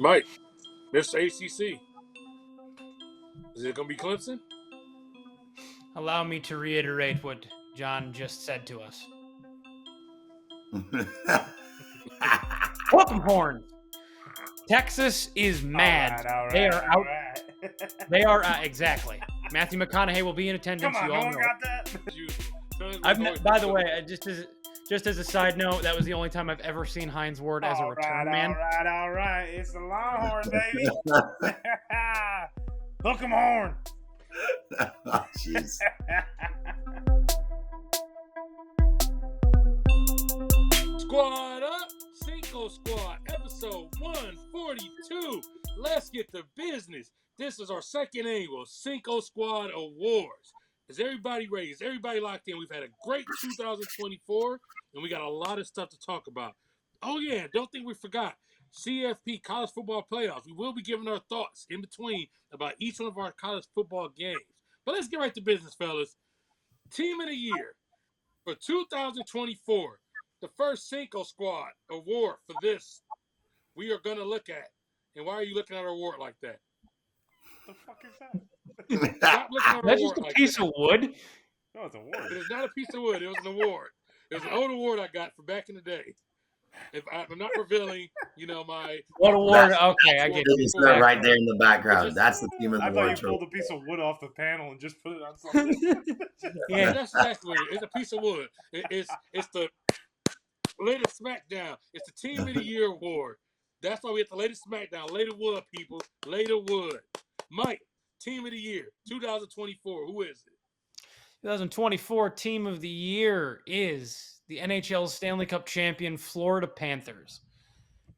Mike, Mr. ACC. Is it going to be Clemson? Allow me to reiterate what John just said to us. Whoop 'em horns. Texas is mad. All right, they are out. right. They are exactly. Matthew McConaughey will be in attendance. Come on, you no all one know. got that. By the way, just as a side note, that was the only time I've ever seen Heinz Ward as a return man. All right. It's the Longhorn, baby. Hook 'em horn. Oh, jeez. Squad up, CINCO Squad, episode 142. Let's get to business. This is our second annual CINCO Squad Awards. Is everybody ready? Is everybody locked in? We've had a great 2024, and we got a lot of stuff to talk about. Oh, yeah, don't think we forgot. CFP, College Football Playoffs. We will be giving our thoughts in between about each one of our college football games. But let's get right to business, fellas. Team of the Year for 2024. The first CINCO Squad award for this we are going to look at. And why are you looking at our award like that? The fuck is that? Stop looking at our That's award just a like piece that. of wood. No, it's a award. It is not a piece of wood. It was an award. It was an old award I got from back in the day. If I'm not revealing, my... What award? Okay, I get it. It's right there in the background. That's the team of the I award. thought you pulled a piece of wood off the panel and just put it on something. Yeah. That's exactly what it is. It's a piece of wood. It's the latest SmackDown. It's the Team of the Year award. That's why we have the latest SmackDown. Lay the wood, people. Lay the wood. Mike, Team of the Year, 2024. Who is it? 2024 Team of the Year is the NHL Stanley Cup champion Florida Panthers.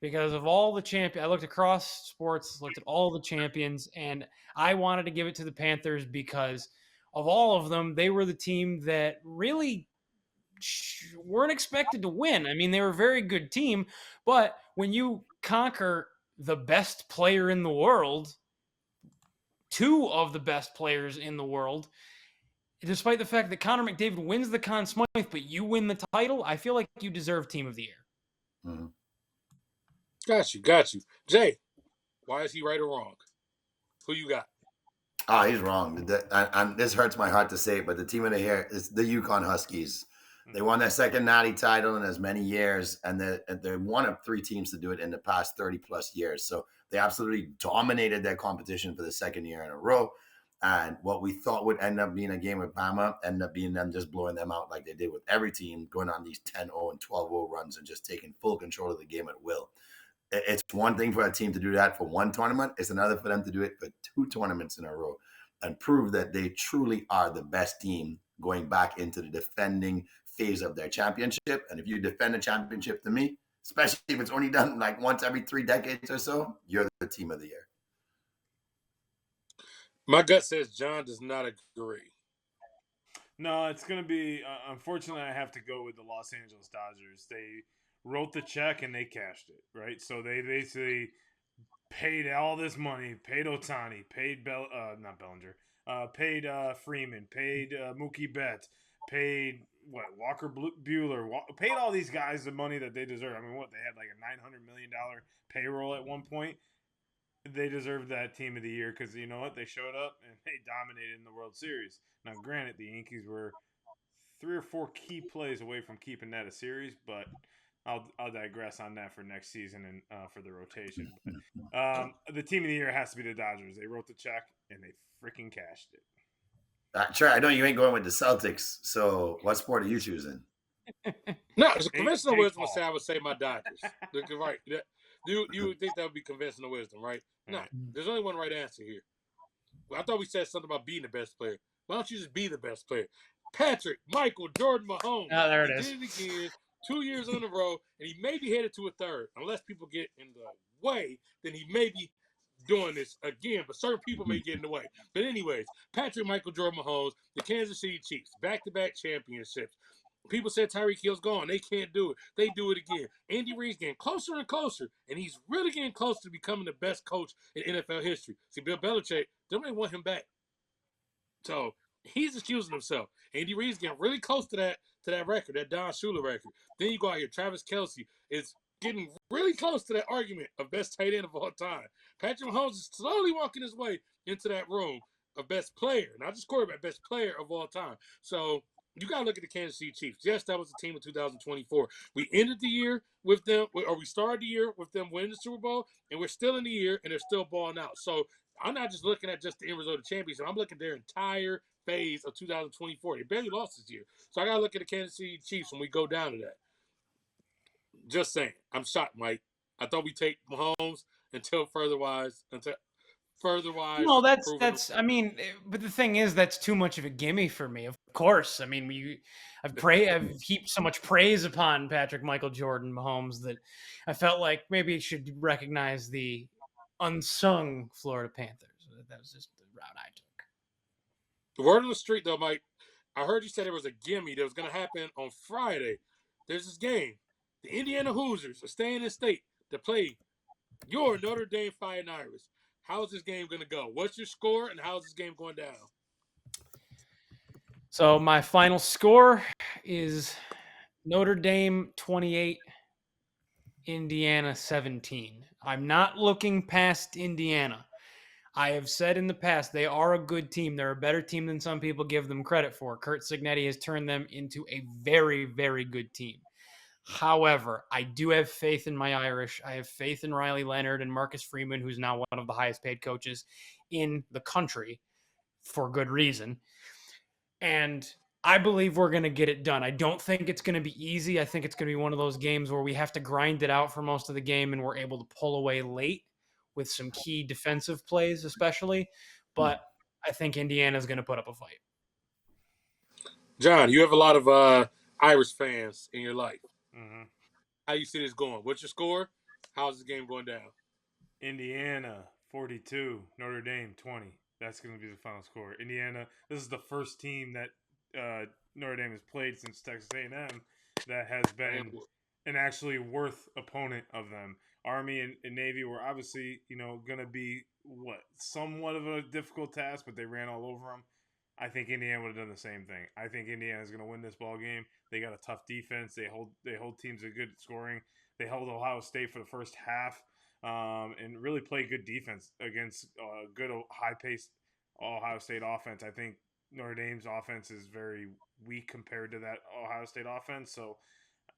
Because of all the champions, I looked across sports, looked at all the champions, and I wanted to give it to the Panthers because of all of them, they were the team that really weren't expected to win. I mean, they were a very good team, but when you conquer the best player in the world, two of the best players in the world, despite the fact that Connor McDavid wins the Conn Smythe, but you win the title, I feel like you deserve Team of the Year. Mm-hmm. Got you. Jay, why is he right or wrong? Who you got? Oh, he's wrong. This hurts my heart to say, but the team of the year is the Yukon Huskies. They won their second natty title in as many years, and they're one of three teams to do it in the past 30-plus years. So they absolutely dominated their competition for the second year in a row. And what we thought would end up being a game with Bama ended up being them just blowing them out like they did with every team, going on these 10-0 and 12-0 runs and just taking full control of the game at will. It's one thing for a team to do that for one tournament. It's another for them to do it for two tournaments in a row and prove that they truly are the best team going back into the defending phase of their championship. And if you defend a championship, to me, especially if it's only done like once every 3 decades or so, you're the team of the year. My gut says John does not agree. No, it's going to be, unfortunately, I have to go with the Los Angeles Dodgers. They wrote the check and they cashed it, right? So they basically paid all this money, paid Ohtani, paid not Bellinger, paid Freeman, paid Mookie Betts, paid Walker Buehler, paid all these guys the money that they deserve. I mean, they had like a $900 million payroll at one point. They deserved that Team of the Year because you know what? They showed up and they dominated in the World Series. Now, granted, the Yankees were 3 or 4 key plays away from keeping that a series, but I'll digress on that for next season and for the rotation. But, the Team of the Year has to be the Dodgers. They wrote the check and they freaking cashed it. Sure, I know you ain't going with the Celtics, so what sport are you choosing? No, it's a conventional wisdom to say I would say my Dodgers. Right. You would think that would be conventional wisdom, right? No, there's only one right answer here. Well, I thought we said something about being the best player. Why don't you just be the best player? Patrick Michael Jordan Mahomes. Oh, there it he is. did it again, 2 years in a row, and he may be headed to a third. Unless people get in the way, then he may be doing this again, but certain people may get in the way. But anyways, Patrick Michael Jordan Mahomes, the Kansas City Chiefs, back-to-back championships. People said Tyreek Hill's gone. They can't do it. They do it again. Andy Reid's getting closer and closer, and he's really getting close to becoming the best coach in NFL history. See, Bill Belichick, they don't even want him back. So he's excusing himself. Andy Reid's getting really close to that record, that Don Shula record. Then you go out here, Travis Kelce is getting really close to that argument of best tight end of all time. Patrick Mahomes is slowly walking his way into that room of best player, not just quarterback, best player of all time. So you got to look at the Kansas City Chiefs. Yes, that was the team of 2024. We ended the year with them, or we started the year with them winning the Super Bowl, and we're still in the year, and they're still balling out. So I'm not just looking at just the end result of the championship. I'm looking at their entire phase of 2024. They barely lost this year. So I got to look at the Kansas City Chiefs when we go down to that. Just saying. I'm shocked, Mike. I thought we take Mahomes until furtherwise. No, that's. I mean, but the thing is, that's too much of a gimme for me. Of course, I mean, I've heaped so much praise upon Patrick Michael Jordan Mahomes that I felt like maybe he should recognize the unsung Florida Panthers. That was just the route I took. The word on the street, though, Mike, I heard you said there was a gimme that was going to happen on Friday. There's this game. The Indiana Hoosiers are staying in state to play your Notre Dame Fighting Irish. How is this game going to go? What's your score, and how is this game going down? So my final score is Notre Dame 28, Indiana 17. I'm not looking past Indiana. I have said in the past they are a good team. They're a better team than some people give them credit for. Curt Cignetti has turned them into a very, very good team. However, I do have faith in my Irish. I have faith in Riley Leonard and Marcus Freeman, who's now one of the highest paid coaches in the country for good reason. And I believe we're going to get it done. I don't think it's going to be easy. I think it's going to be one of those games where we have to grind it out for most of the game and we're able to pull away late with some key defensive plays especially. But I think Indiana's going to put up a fight. John, you have a lot of Irish fans in your life. Mm-hmm. How you see this going? What's your score? How's the game going down? Indiana 42, Notre Dame 20. That's going to be the final score. Indiana, this is the first team that Notre Dame has played since Texas A&M that has been an actually worth opponent of them. Army and Navy were obviously, going to be somewhat of a difficult task, but they ran all over them. I think Indiana would have done the same thing. I think Indiana is going to win this ball game. They got a tough defense. They hold teams at good scoring. They held Ohio State for the first half, and really played good defense against good high-paced Ohio State offense. I think Notre Dame's offense is very weak compared to that Ohio State offense. So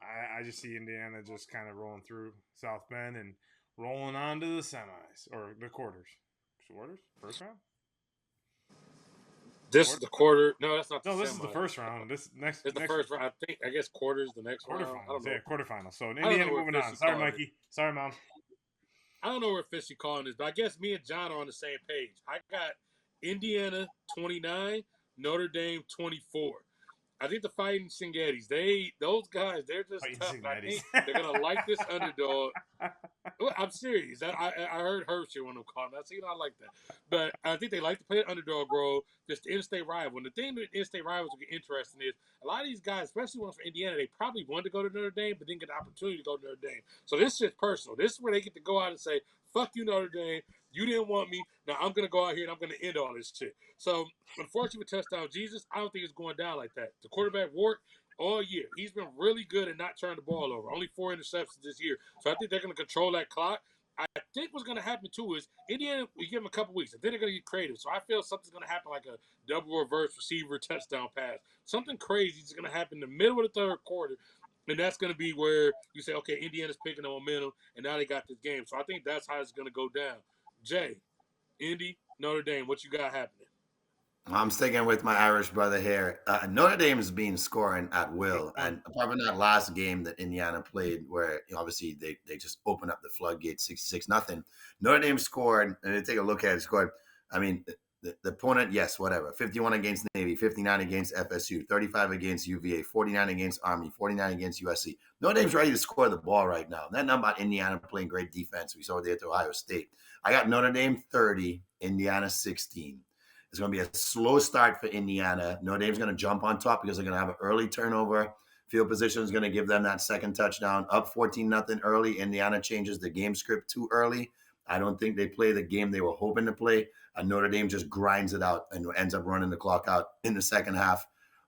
I just see Indiana just kind of rolling through South Bend and rolling on to the semis or the quarters. First round? This is the quarter. No, that's not. This is the first round. This next. It's the first round. I guess quarters the next round. Quarterfinals. Yeah, quarterfinals. So Indiana moving on. Sorry, Mikey. Sorry, Mom. I don't know where officially calling this, but I guess me and John are on the same page. I got Indiana 29, Notre Dame 24. I think the Fighting Cingettis, those guys, they're just tough. I think they're gonna like this underdog. Well, I'm serious. I heard Hershey when I'm calling. I see, I like that. But I think they like to play an underdog role, just the in-state rival. And the thing with in-state rivals will get interesting is a lot of these guys, especially ones from Indiana, they probably wanted to go to Notre Dame, but didn't get the opportunity to go to Notre Dame. So this is personal. This is where they get to go out and say, "Fuck you, Notre Dame. You didn't want me. Now I'm going to go out here and I'm going to end all this shit." So, unfortunately, with touchdown Jesus, I don't think it's going down like that. The quarterback worked all year. He's been really good at not turning the ball over. Only 4 interceptions this year. So, I think they're going to control that clock. I think what's going to happen, too, is Indiana, we give them a couple weeks. And then they're going to get creative. So, I feel something's going to happen like a double reverse receiver touchdown pass. Something crazy is going to happen in the middle of the third quarter. And that's going to be where you say, okay, Indiana's picking the momentum, and now they got this game. So, I think that's how it's going to go down. Jay, Indy, Notre Dame, what you got happening? I'm sticking with my Irish brother here. Notre Dame's been scoring at will. And apart from that last game that Indiana played, where obviously they just opened up the floodgates 66-0, Notre Dame scored, and they take a look at it, scored. I mean, the opponent, yes, whatever. 51 against Navy, 59 against FSU, 35 against UVA, 49 against Army, 49 against USC. Notre Dame's ready to score the ball right now. That number about Indiana playing great defense. We saw it there to Ohio State. I got Notre Dame 30, Indiana 16. It's going to be a slow start for Indiana. Notre Dame's going to jump on top because they're going to have an early turnover. Field position is going to give them that second touchdown. Up 14-0 early. Indiana changes the game script too early. I don't think they play the game they were hoping to play. And Notre Dame just grinds it out and ends up running the clock out in the second half.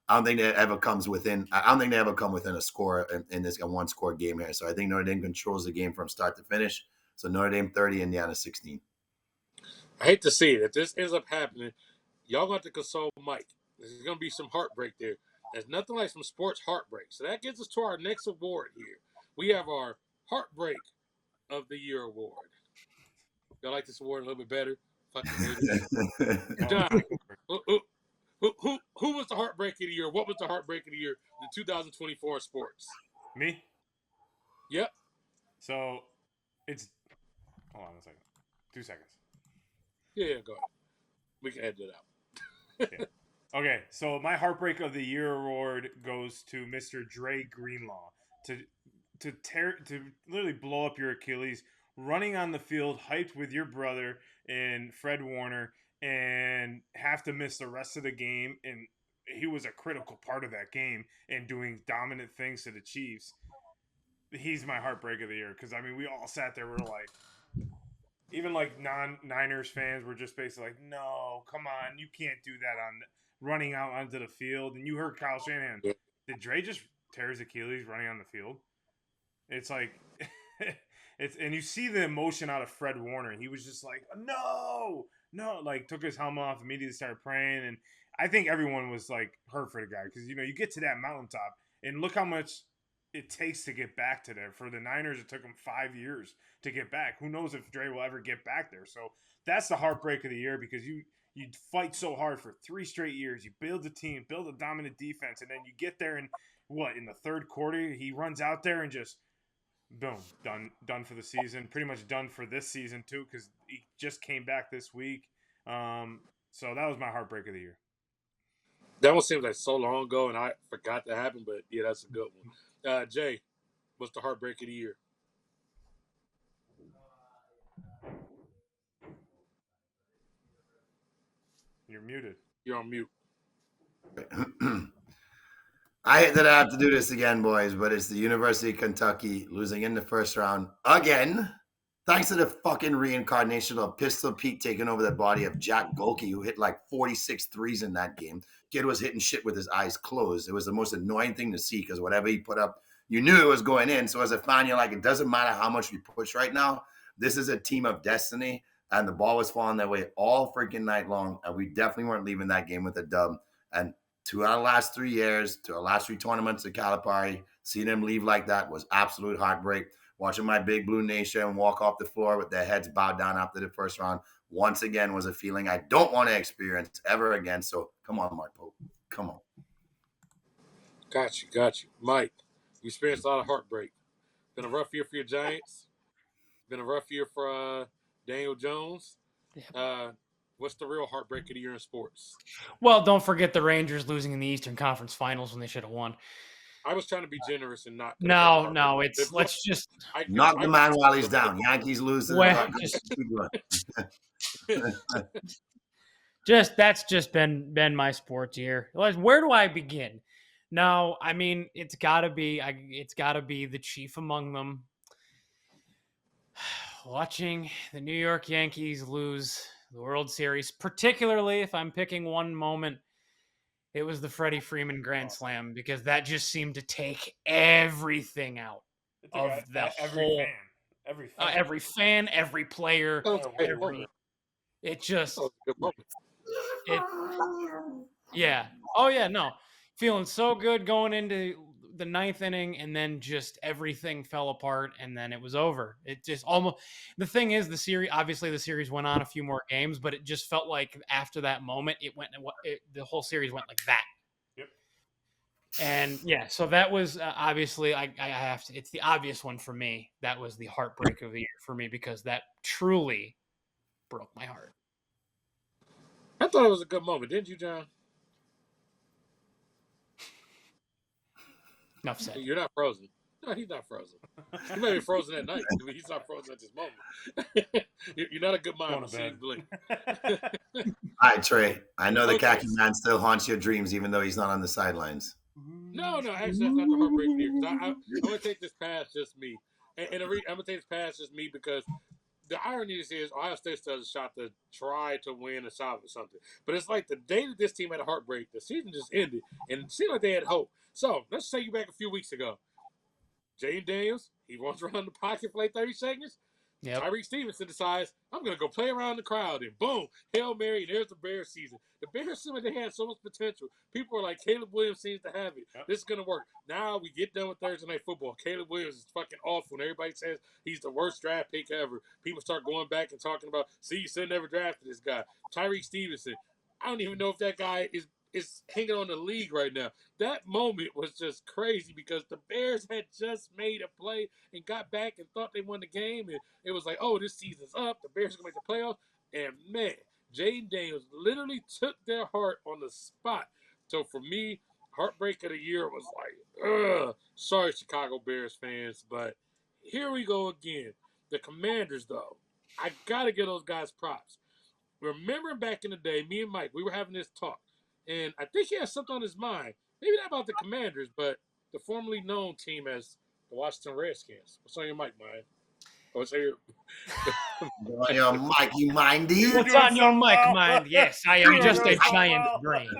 I don't think that ever comes within. I don't think they ever come within a score in this a 1-score game here. So I think Notre Dame controls the game from start to finish. So Notre Dame 30, Indiana 16. I hate to see it. If this ends up happening, y'all going to console Mike. There's going to be some heartbreak there. There's nothing like some sports heartbreak. So that gets us to our next award here. We have our Heartbreak of the Year award. Y'all like this award a little bit better? Fucking John, who was the Heartbreak of the Year? What was the Heartbreak of the Year in 2024 sports? Me? Yep. So it's hold on a second. 2 seconds. Yeah, go ahead. We can edit it out. Yeah. Okay, so my Heartbreak of the Year award goes to Mr. Dre Greenlaw to literally blow up your Achilles, running on the field, hyped with your brother and Fred Warner, and have to miss the rest of the game. And he was a critical part of that game and doing dominant things to the Chiefs. He's my Heartbreak of the Year because, I mean, we all sat there, we were like, even like non-Niners fans were just basically like, no, come on, you can't do that on running out onto the field. And you heard Kyle Shanahan. Did Dre just tear his Achilles running on the field? It's like, and you see the emotion out of Fred Warner. He was just like, no, like took his helmet off, immediately started praying. And I think everyone was like hurt for the guy because, you know, you get to that mountaintop and look how much it takes to get back to there. For the Niners, it took them 5 years to get back. Who knows if Dre will ever get back there? So that's the Heartbreak of the Year because you fight so hard for 3 straight years. You build a team, build a dominant defense, and then you get there and in the third quarter, he runs out there and just boom, done for the season. Pretty much done for this season too because he just came back this week. So that was my Heartbreak of the Year. That one seems like so long ago, and I forgot that happened, but yeah, that's a good one. Jay, what's the Heartbreak of the Year? You're muted. You're on mute. I hate that I have to do this again, boys, but it's the University of Kentucky losing in the first round again. Thanks to the fucking reincarnation of Pistol Pete taking over the body of Jack Golke, who hit like 46 threes in that game. Kid was hitting shit with his eyes closed. It was the most annoying thing to see because whatever he put up, you knew it was going in. So as a fan, you're like, it doesn't matter how much we push right now. This is a team of destiny, and the ball was falling their way all freaking night long, and we definitely weren't leaving that game with a dub. And 2 out of the last 3 years, 2 out of the last 3 tournaments at Calipari, seeing them leave like that was absolute heartbreak. Watching my Big Blue Nation walk off the floor with their heads bowed down after the first round once again was a feeling I don't want to experience ever again. So come on, Mark Pope. Come on. Got you. Mike, you experienced a lot of heartbreak. Been a rough year for your Giants. Been a rough year for Daniel Jones. What's the real heartbreak of the year in sports? Well, don't forget the Rangers losing in the Eastern Conference Finals when they should have won. I was trying to be generous and not. No. Let's just knock the man while he's down. Yankees lose. That's just been my sports year. Where do I begin? No, I mean it's got to be the chief among them. Watching the New York Yankees lose the World Series, particularly if I'm picking one moment, it was the Freddie Freeman Grand Slam because that just seemed to take everything out of the whole. Every fan, every player, yeah. Oh yeah, no. Feeling so good going into the 9th inning, and then just everything fell apart, and then it was over. It just almost. The thing is, the series went on a few more games, but it just felt like after that moment, the whole series went like that. Yep. And yeah, so that was obviously I have to. It's the obvious one for me. That was the heartbreak of the year for me because that truly broke my heart. I thought it was a good moment, didn't you, John? Enough said. You're not frozen. No, he's not frozen. He may be frozen at night. I mean, he's not frozen at this moment. You're not a good mind. All right, Trey. I know the khaki man still haunts your dreams, even though he's not on the sidelines. No, actually, that's not the heartbreak here. I'm going to take this past just me. And I'm going to take this past just me because the irony is Ohio State still has a shot to try to win a shot or something. But it's like the day that this team had a heartbreak, the season just ended, and it seemed like they had hope. So let's take you back a few weeks ago. Jaden Daniels, he runs around the pocket for like 30 seconds. Yep. Tyreek Stevenson decides, I'm going to go play around the crowd. And boom, Hail Mary, and there's the Bears season. The Bears seemed like they had so much potential. People were like, Caleb Williams seems to have it. Yep. This is going to work. Now we get done with Thursday Night Football. Caleb Williams is fucking awful. And everybody says he's the worst draft pick ever. People start going back and talking about, see, you should never drafted this guy. Tyreek Stevenson. I don't even know if that guy is hanging on the league right now. That moment was just crazy because the Bears had just made a play and got back and thought they won the game. And it was like, oh, this season's up. The Bears are going to make the playoffs. And, man, Jaden Daniels literally took their heart on the spot. So, for me, heartbreak of the year was like, ugh. Sorry, Chicago Bears fans, but here we go again. The Commanders, though, I got to give those guys props. Remember back in the day, me and Mike, we were having this talk. And I think he has something on his mind. Maybe not about the Commanders, but the formerly known team as the Washington Redskins. What's on your mic, man? What's on your mic, you mindy? What's on your mic, mind? Yes, I am just a giant brain.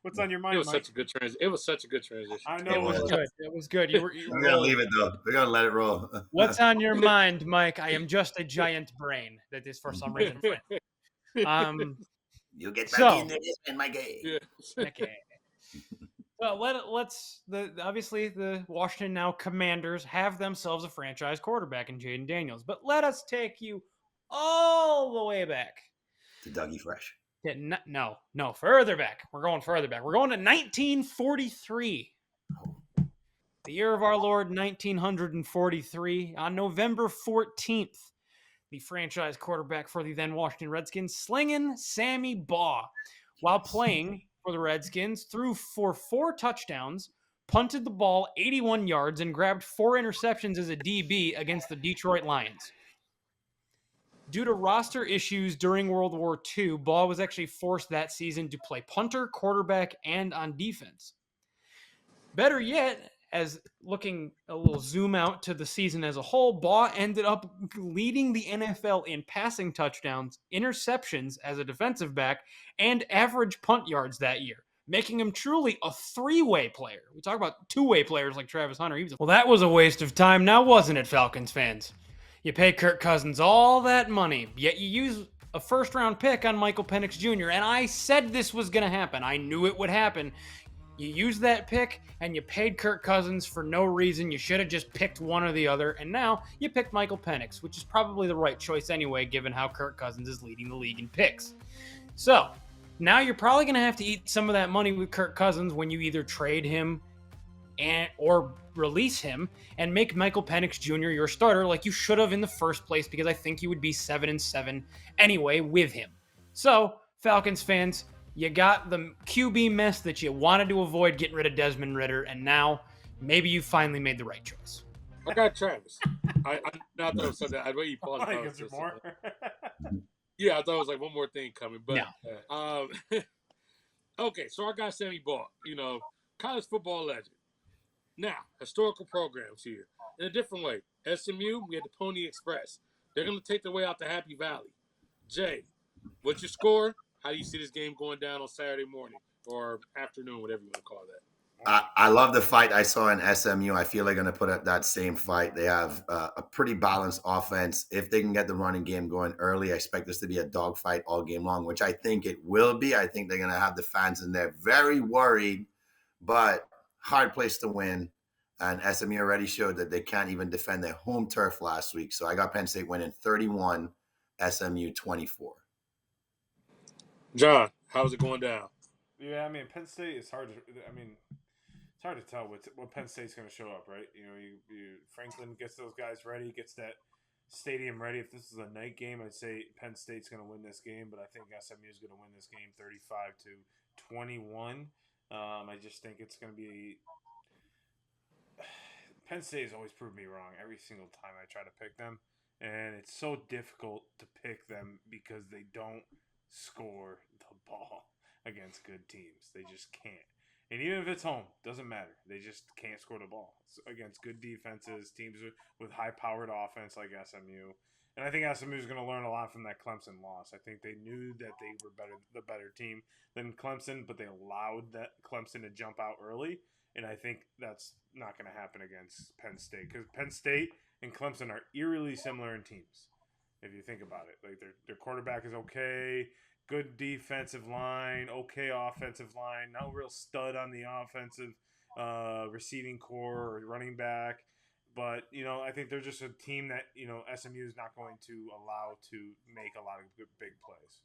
What's on your mind, It was Mike? such a good transition. It was such a good transition. I know it was good. It was good. We're going to leave it, though. We're going to let it roll. What's on your mind, Mike? I am just a giant brain. That is for some reason. You get back in this in my game. Yeah. Okay. Well, let's obviously the Washington now Commanders have themselves a franchise quarterback in Jaden Daniels, but let us take you all the way back to Dougie Fresh. No, further back. We're going further back. We're going to 1943. The year of our Lord, 1943. On November 14th, the franchise quarterback for the then Washington Redskins, Slingin' Sammy Baugh, while playing for the Redskins, threw for 4 touchdowns, punted the ball 81 yards, and grabbed 4 interceptions as a DB against the Detroit Lions. Due to roster issues during World War II, Baugh was actually forced that season to play punter, quarterback, and on defense. Better yet, as looking a little zoom out to the season as a whole, Baugh ended up leading the NFL in passing touchdowns, interceptions as a defensive back, and average punt yards that year, making him truly a 3-way player. We talk about 2-way players like Travis Hunter. Well, that was a waste of time now, wasn't it, Falcons fans? You pay Kirk Cousins all that money, yet you use a first-round pick on Michael Penix Jr., and I said this was going to happen. I knew it would happen. You used that pick, and you paid Kirk Cousins for no reason. You should have just picked one or the other, and now you picked Michael Penix, which is probably the right choice anyway, given how Kirk Cousins is leading the league in picks. So, now you're probably going to have to eat some of that money with Kirk Cousins when you either trade him or release him and make Michael Penix Jr. your starter like you should have in the first place, because I think you would be 7-7 anyway with him. So, Falcons fans, you got the QB mess that you wanted to avoid getting rid of Desmond Ridder, and now maybe you finally made the right choice. I got Travis. I thought it was something. I'd wait you pause. More. Yeah, I thought it was like one more thing coming, but no. Okay, so our guy Sammy Baugh, college football legend. Now, historical programs here in a different way. SMU, we had the Pony Express. They're going to take their way out to Happy Valley. Jay, what's your score? How do you see this game going down on Saturday morning or afternoon, whatever you want to call that? I love the fight I saw in SMU. I feel they're going to put up that same fight. They have a pretty balanced offense. If they can get the running game going early, I expect this to be a dogfight all game long, which I think it will be. I think they're going to have the fans in there very worried, but hard place to win. And SMU already showed that they can't even defend their home turf last week. So I got Penn State winning 31, SMU 24. John, how's it going down? Yeah, I mean, Penn State is hard to. It's hard to tell what Penn State's going to show up, right? Franklin gets those guys ready, gets that stadium ready. If this is a night game, I'd say Penn State's going to win this game, but I think SMU is going to win this game 35-21. I just think it's going to be. Penn State has always proved me wrong every single time I try to pick them, and it's so difficult to pick them because they don't score the ball against good teams. They just can't. And even if it's home, doesn't matter. They just can't score the ball against good defenses, teams with high-powered offense like SMU. And I think SMU is going to learn a lot from that Clemson loss. I think they knew that they were the better team than Clemson, but they allowed that Clemson to jump out early. And I think that's not going to happen against Penn State, because Penn State and Clemson are eerily similar in teams. If you think about it, like their quarterback is okay, good defensive line, okay offensive line, no real stud on the offensive receiving core or running back. But, I think they're just a team that, SMU is not going to allow to make a lot of good, big plays.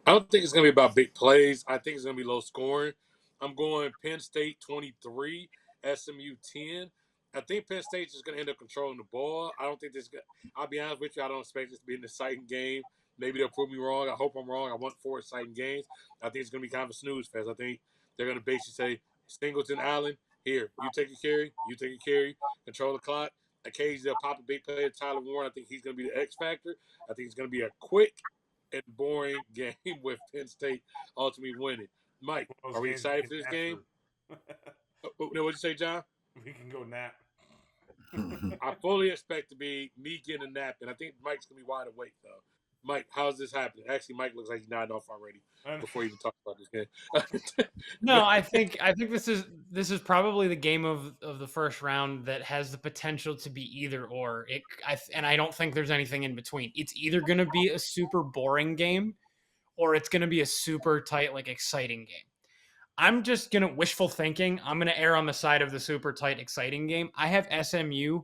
I don't think it's going to be about big plays. I think it's going to be low scoring. I'm going Penn State 23, SMU 10. I think Penn State's just going to end up controlling the ball. I don't think this – I'll be honest with you, I don't expect this to be an exciting game. Maybe they'll prove me wrong. I hope I'm wrong. I want 4 exciting games. I think it's going to be kind of a snooze fest. I think they're going to basically say, Singleton, Allen, here, you take a carry, control the clock. Occasionally they'll pop a big play to Tyler Warren. I think he's going to be the X factor. I think it's going to be a quick and boring game with Penn State ultimately winning. Mike, are we excited for this game? What'd you say, John? We can go nap. I fully expect to be me getting a nap, and I think Mike's going to be wide awake, though. Mike, how's this happening? Actually, Mike looks like he's nodding off already before you even talk about this game. No, I think this is probably the game of the first round that has the potential to be either or. And I don't think there's anything in between. It's either going to be a super boring game, or it's going to be a super tight, like exciting game. I'm just going to wishful thinking. I'm going to err on the side of the super tight, exciting game. I have SMU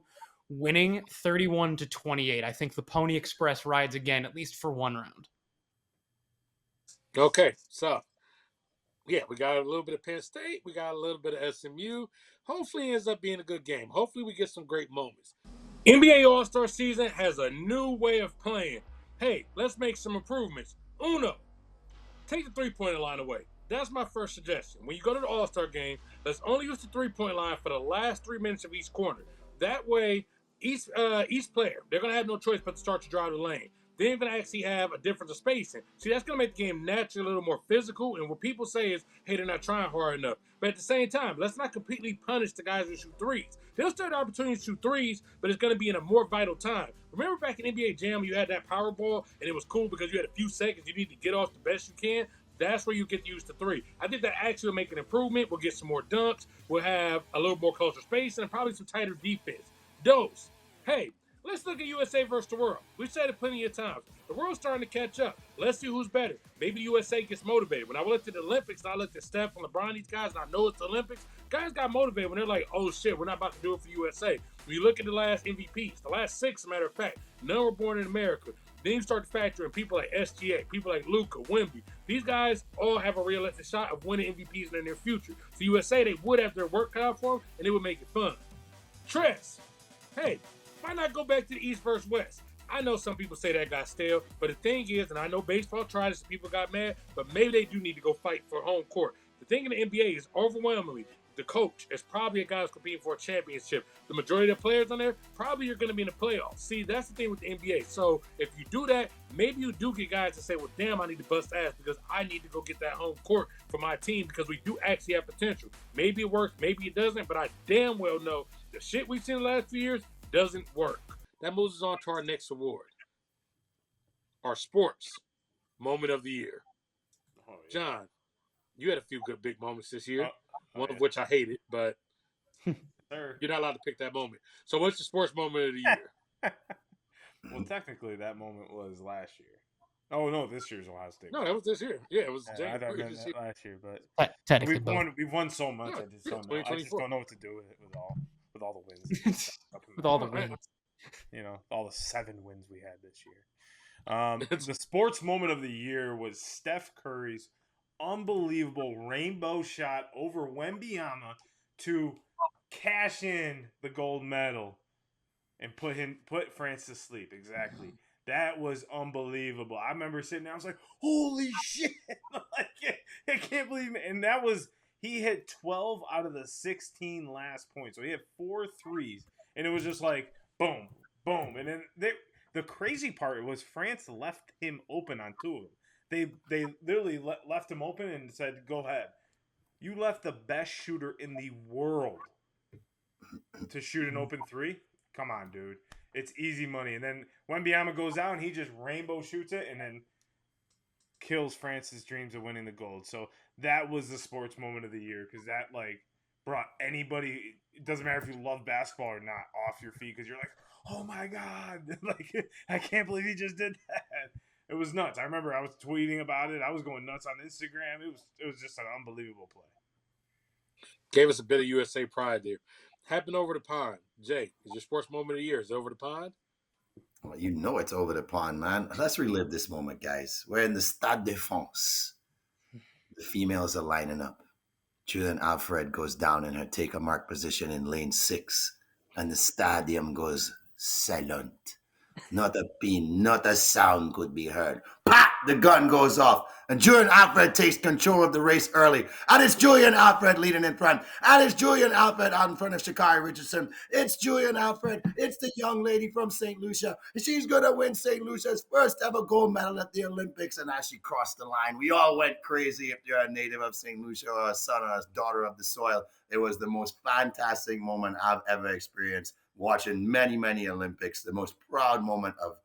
winning 31-28. I think the Pony Express rides again, at least for one round. Okay, so yeah, we got a little bit of Penn State. We got a little bit of SMU. Hopefully it ends up being a good game. Hopefully we get some great moments. NBA All-Star season has a new way of playing. Hey, let's make some improvements. Uno, take the three-point line away. That's my first suggestion. When you go to the All-Star game, let's only use the three-point line for the last 3 minutes of each quarter. That way, each player, they're going to have no choice but to start to drive the lane. Then you're going to actually have a difference of spacing. See, that's going to make the game naturally a little more physical. And what people say is, hey, they're not trying hard enough. But at the same time, let's not completely punish the guys who shoot threes. They'll still have the opportunity to shoot threes, but it's going to be in a more vital time. Remember back in NBA Jam, you had that power ball, and it was cool because you had a few seconds. You need to get off the best you can. That's where you get to use the three. I think that actually will make an improvement. We'll get some more dunks. We'll have a little more closer space and probably some tighter defense. Dose. Hey, let's look at USA versus the world. We've said it plenty of times. The world's starting to catch up. Let's see who's better. Maybe USA gets motivated. When I looked at the Olympics, and I looked at Steph and LeBron, these guys, and I know it's the Olympics, guys got motivated when they're like, oh, shit, we're not about to do it for USA. When you look at the last MVPs, the last 6, as a matter of fact, none were born in America. Then you start to factor in people like SGA, people like Luka, Wemby. These guys all have a realistic shot of winning MVPs in their near future. So USA, they would have their work cut out for them, and it would make it fun. Tress, hey, why not go back to the East versus West? I know some people say that got stale, but the thing is, and I know baseball tried this, people got mad, but maybe they do need to go fight for home court. The thing in the NBA is overwhelmingly, the coach is probably a guy who's competing for a championship. The majority of the players on there probably are going to be in the playoffs. See, that's the thing with the NBA. So if you do that, maybe you do get guys to say, well, damn, I need to bust ass because I need to go get that home court for my team because we do actually have potential. Maybe it works, maybe it doesn't, but I damn well know the shit we've seen in the last few years doesn't work. That moves us on to our next award. Our sports moment of the year. Oh, yeah. John, you had a few good big moments this year. One yeah. of which I hated, but Sir. you're not allowed to pick that moment. So what's the sports moment of the year? Well, technically, that moment was last year. Oh, no, this year's Ohio State. No, that was this year. Yeah, it was I January thought this that year. last year, but Technically, we've won so much. Yeah, I just don't know what to do with it with all the wins. with all the wins. All the 7 wins we had this year. The sports moment of the year was Steph Curry's unbelievable rainbow shot over Wembyama to cash in the gold medal and put France to sleep. Exactly. That was unbelievable. I remember sitting there, I was like, holy shit. I can't believe it. And he hit 12 out of the 16 last points. So he had 4 threes. And it was just like, boom, boom. And then the crazy part was France left him open on 2 of them. They literally left him open and said, go ahead. You left the best shooter in the world to shoot an open 3? Come on, dude. it's easy money. And then Wembanyama goes out and he just rainbow shoots it and then kills France's dreams of winning the gold. So that was the sports moment of the year because that like brought anybody. It doesn't matter if you love basketball or not off your feet because you're like, oh my god, like I can't believe he just did that. It was nuts. I remember I was tweeting about it. I was going nuts on Instagram. It was just an unbelievable play. Gave us a bit of USA pride there. Happened over the pond. Jay, is your sports moment of the year? Is it over the pond? Well, you know it's over the pond, man. Let's relive this moment, guys. We're in the Stade de France. The females are lining up. Julian Alfred goes down in her take-a-mark position in lane 6, and the stadium goes silent. Not a pin, not a sound could be heard. Pop! The gun goes off, and Julian Alfred takes control of the race early. And it's Julian Alfred leading in front. And it's Julian Alfred out in front of Sha'Carri Richardson. It's Julian Alfred. It's the young lady from St. Lucia. She's going to win St. Lucia's first ever gold medal at the Olympics. And as she crossed the line, we all went crazy. If you're a native of St. Lucia or a son or a daughter of the soil, it was the most fantastic moment I've ever experienced. Watching many, many Olympics, the most proud moment of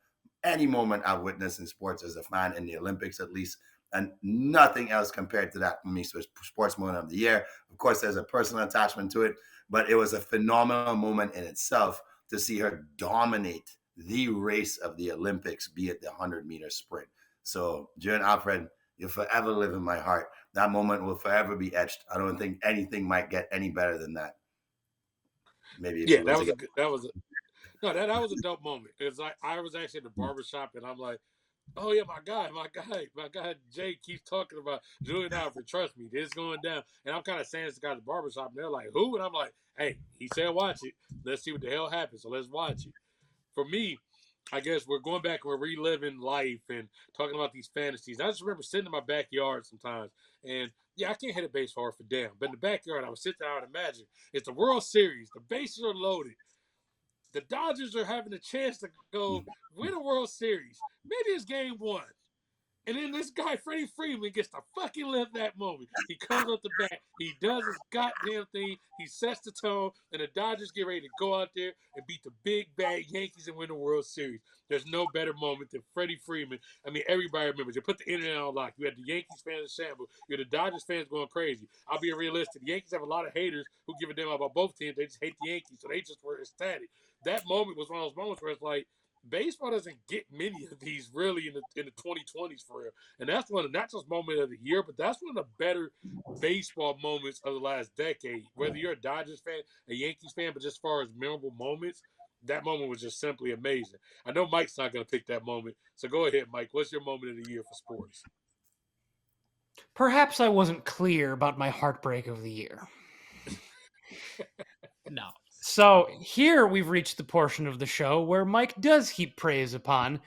any moment I've witnessed in sports as a fan in the Olympics, at least, and nothing else compared to that for me. So it's sports moment of the year. Of course, there's a personal attachment to it, but it was a phenomenal moment in itself to see her dominate the race of the Olympics, be it the 100-meter sprint. So, Julian Alfred, you'll forever live in my heart. That moment will forever be etched. I don't think anything might get any better than that. Maybe Yeah, that was a dope moment. It's like I was actually at the barbershop and I'm like, oh yeah, my guy Jay keeps talking about Julian Alfred. Trust me, this is going down. And I'm kind of saying this guy at the barbershop and they're like, who? And I'm like, hey, he said watch it. Let's see what the hell happens. So let's watch it. For me, I guess we're going back and we're reliving life and talking about these fantasies. I just remember sitting in my backyard sometimes and yeah, I can't hit a base hard for damn. But in the backyard, I would sit there, I would imagine it's the World Series. The bases are loaded. The Dodgers are having a chance to go win a World Series. Maybe it's game 1. And then this guy, Freddie Freeman, gets to fucking live that moment. He comes up the bat. He does his goddamn thing. He sets the tone. And the Dodgers get ready to go out there and beat the big bad Yankees and win the World Series. There's no better moment than Freddie Freeman. I mean, everybody remembers. You put the internet on lock. You had the Yankees fans in shambles. You had the Dodgers fans going crazy. I'll be realistic. The Yankees have a lot of haters who give a damn about both teams. They just hate the Yankees, so they just were ecstatic. That moment was one of those moments where it's like, baseball doesn't get many of these really in the 2020s for real. And that's one of not just moment of the year, but that's one of the better baseball moments of the last decade. Whether you're a Dodgers fan, a Yankees fan, but just as far as memorable moments, that moment was just simply amazing. I know Mike's not going to pick that moment. So go ahead, Mike. What's your moment of the year for sports? Perhaps I wasn't clear about my heartbreak of the year. No. So here we've reached the portion of the show where Mike does heap praise upon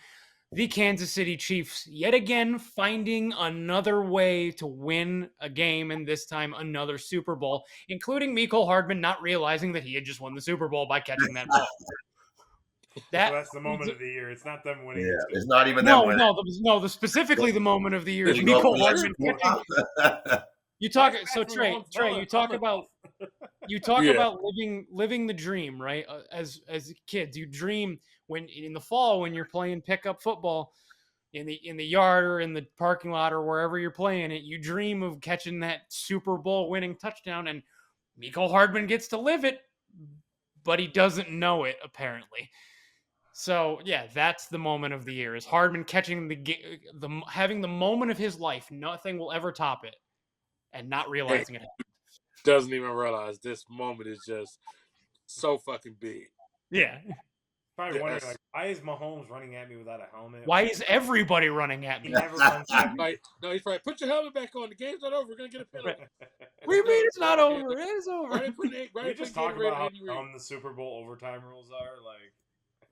the Kansas City Chiefs yet again finding another way to win a game, and this time another Super Bowl, including Mecole Hardman not realizing that he had just won the Super Bowl by catching that ball. That's the moment of the year. It's not them winning. Yeah, it's not even them winning. Specifically the moment of the year is Mecole Hardman catching. You talk so Trey. You talk about about living the dream, right? As kids, you dream when in the fall when you're playing pickup football in the yard or in the parking lot or wherever you're playing it. You dream of catching that Super Bowl winning touchdown, and Mecole Hardman gets to live it, but he doesn't know it apparently. So yeah, that's the moment of the year: is Hardman catching having the moment of his life. Nothing will ever top it. And not realizing it. Doesn't even realize this moment is just so fucking big. Yeah. Probably wondering, like, why is Mahomes running at me without a helmet? Why is everybody running at me? He never runs at me. Like, no, he's probably, put your helmet back on. The game's not over. We're going to get a penalty. What do you mean it's not over? It is over. We just talk about how dumb the Super Bowl overtime rules are. Like,